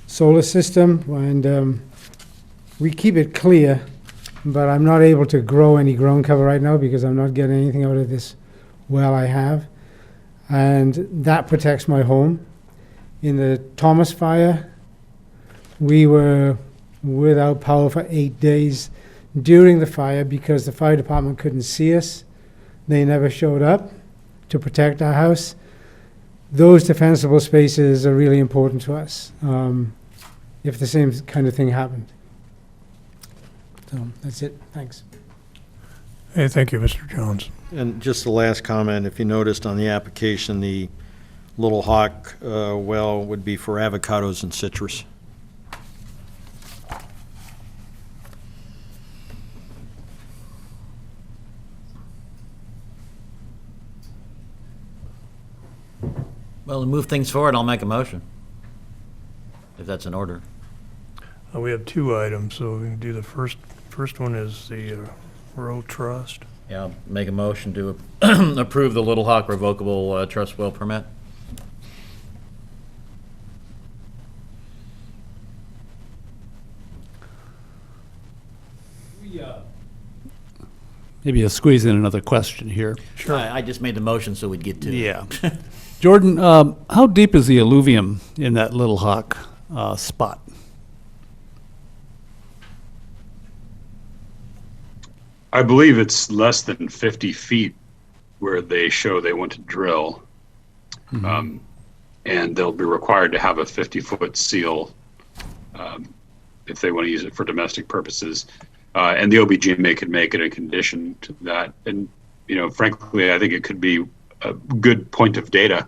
M: solar system, and we keep it clear, but I'm not able to grow any ground cover right now because I'm not getting anything out of this well I have, and that protects my home. In the Thomas fire, we were without power for 8 days during the fire because the fire department couldn't see us. They never showed up to protect our house. Those defensible spaces are really important to us if the same kind of thing happened. So that's it. Thanks.
A: Hey, thank you, Mr. Jones.
G: And just the last comment, if you noticed on the application, the Little Hawk well would be for avocados and citrus.
D: Well, to move things forward, I'll make a motion, if that's in order.
A: We have two items, so we can do the first one is the road trust.
D: Yeah, I'll make a motion to approve the Little Hawk revocable trust well permit.
H: Maybe I'll squeeze in another question here.
D: Sure. I just made the motion so we'd get to it.
H: Yeah. Jordan, how deep is the alluvium in that Little Hawk spot?
B: I believe it's less than 50 feet where they show they want to drill.
H: Mm-hmm.
B: And they'll be required to have a 50-foot seal if they want to use it for domestic purposes. And the OBGMA could make it a condition to that. And, you know, frankly, I think it could be a good point of data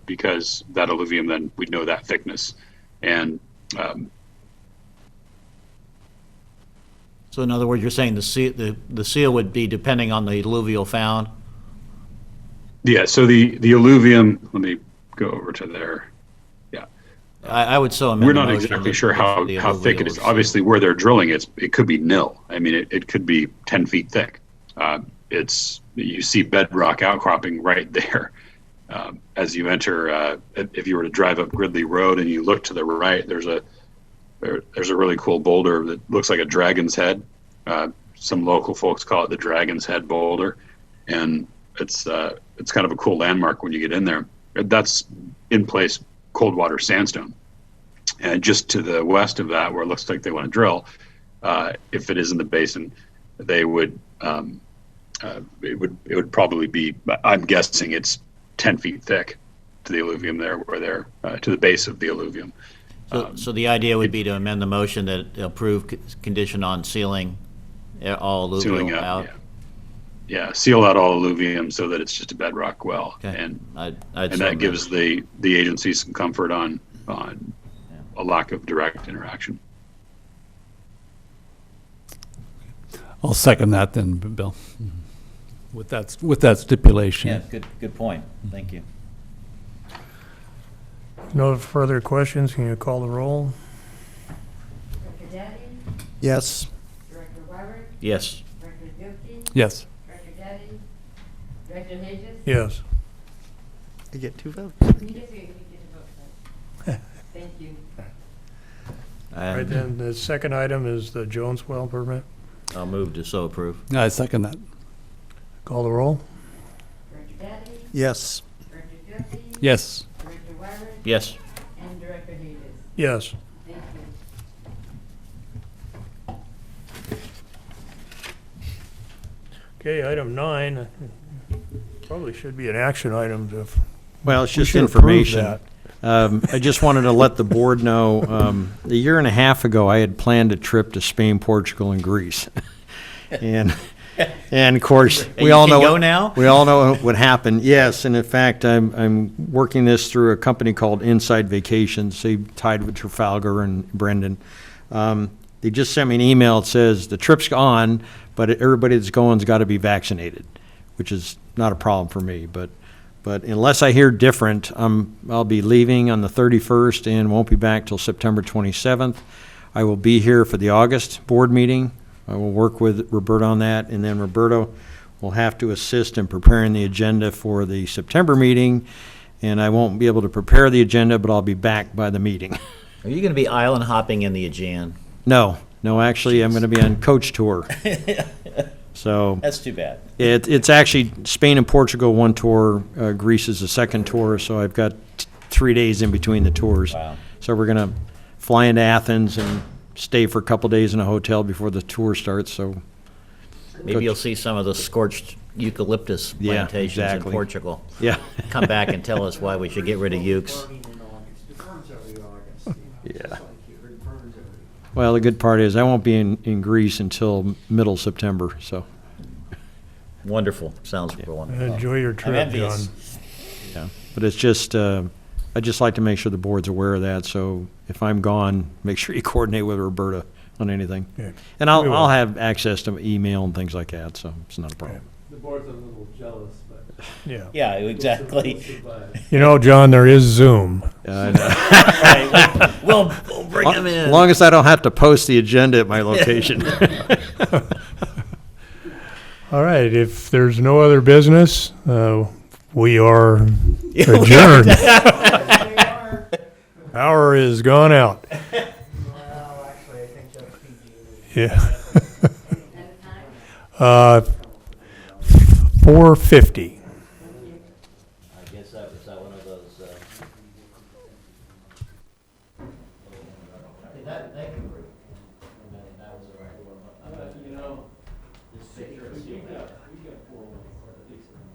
B: because that alluvium, then we'd know that thickness. And
D: So in other words, you're saying the seal would be depending on the alluvial found?
B: yeah, so the alluvium, let me go over to there. Yeah.
D: I would so amend
B: We're
D: the
B: not
D: motion
B: exactly
D: that
B: sure how thick it
D: alluvial
B: is.
D: seal-
B: Obviously, where they're drilling, it could be nil. I mean, it could be 10 feet thick. You see bedrock outcropping right there. As you enter, if you were to drive up Gridley Road and you look to the right, there's a really cool boulder that looks like a dragon's head. Some local folks call it the Dragon's Head boulder, and it's kind of a cool landmark when you get in there. That's in place cold water sandstone, and just to the west of that, where it looks like they want to drill, if it is in the basin, they would it would probably be. I'm guessing it's 10 feet thick to the alluvium there, where they're to the base of the alluvium.
D: So the idea would be to amend the motion that approve condition on sealing all
B: Sealing
D: alluvial
B: up,
D: out.
B: yeah, seal out all alluvium so that it's just a bedrock well,
D: Okay.
B: and
D: I'd
B: and
D: so
B: that
D: amend.
B: gives the agency some comfort on a lack of direct interaction.
H: I'll second that then, Bill. With that stipulation.
D: Yeah, good point. Thank you.
A: No further questions, can you call the roll?
E: Director Daddy,
F: Yes.
E: Director Weber,
D: Yes.
E: Director Duffy,
H: Yes.
E: Director Daddy, Director Hedges?
A: Yes.
F: You get 2 votes.
E: You get to vote. Thank you.
A: All right, then, the second item is the Jones well permit.
D: I'll move to so approve.
H: I second that.
A: Call the roll?
E: Director Daddy?
F: Yes.
E: Director Duffy?
H: Yes.
E: Director Wyrick?
D: Yes.
E: And Director Hedges?
A: Yes.
E: Thank you.
A: Okay, item 9, probably should be an action item to.
G: Well, it's
A: we
G: just
A: should approve
G: information.
A: that.
G: I just wanted to let the board know, a year and a half ago, I had planned a trip to Spain, Portugal, and Greece. And of course, we all know.
D: Go now?
G: We all know what happened. Yes, and in fact, I'm working this through a company called Inside Vacations. They tied with Trafalgar and Brendan. They just sent me an email that says the trip's on, but everybody that's going's got to be vaccinated, which is not a problem for me. But unless I hear different, I'll be leaving on the 31st and won't be back till September 27th. I will be here for the August board meeting. I will work with Roberto on that, and then Roberto will have to assist in preparing the agenda for the September meeting, and I won't be able to prepare the agenda, but I'll be back by the meeting.
D: Are you going to be island hopping in the Aegean?
G: No, actually, I'm going to be on coach tour. So
D: That's too bad.
G: it's actually Spain and Portugal one tour, Greece is the second tour, so I've got 3 days in between the tours.
D: Wow.
G: So we're going to fly into Athens and stay for a couple days in a hotel before the tour starts, so.
D: Maybe you'll see some of the scorched eucalyptus
G: Yeah,
D: plantations in
G: exactly.
D: Portugal.
G: Yeah.
D: Come back and tell us why we should get rid of ukes.
G: Yeah. Well, the good part is I won't be in Greece until middle September, so,
D: Wonderful. Sounds wonderful.
A: Enjoy your
D: I'm
A: trip,
D: envious.
A: John.
G: yeah. But it's just, I'd just like to make sure the board's aware of that, so if I'm gone, make sure you coordinate with Roberta on anything.
A: Yeah.
G: And
A: We will.
G: I'll have access to email and things like that, so it's not a problem.
H: The board's a little jealous, but.
A: Yeah.
D: Yeah, exactly.
A: You know, John, there is Zoom.
D: We'll bring them in.
G: As long as I don't have to post the agenda at my location.
A: All right, if there's no other business, we are adjourned. Power is gone out. Yeah. 4:50.
D: I guess that was one of those. Thank you for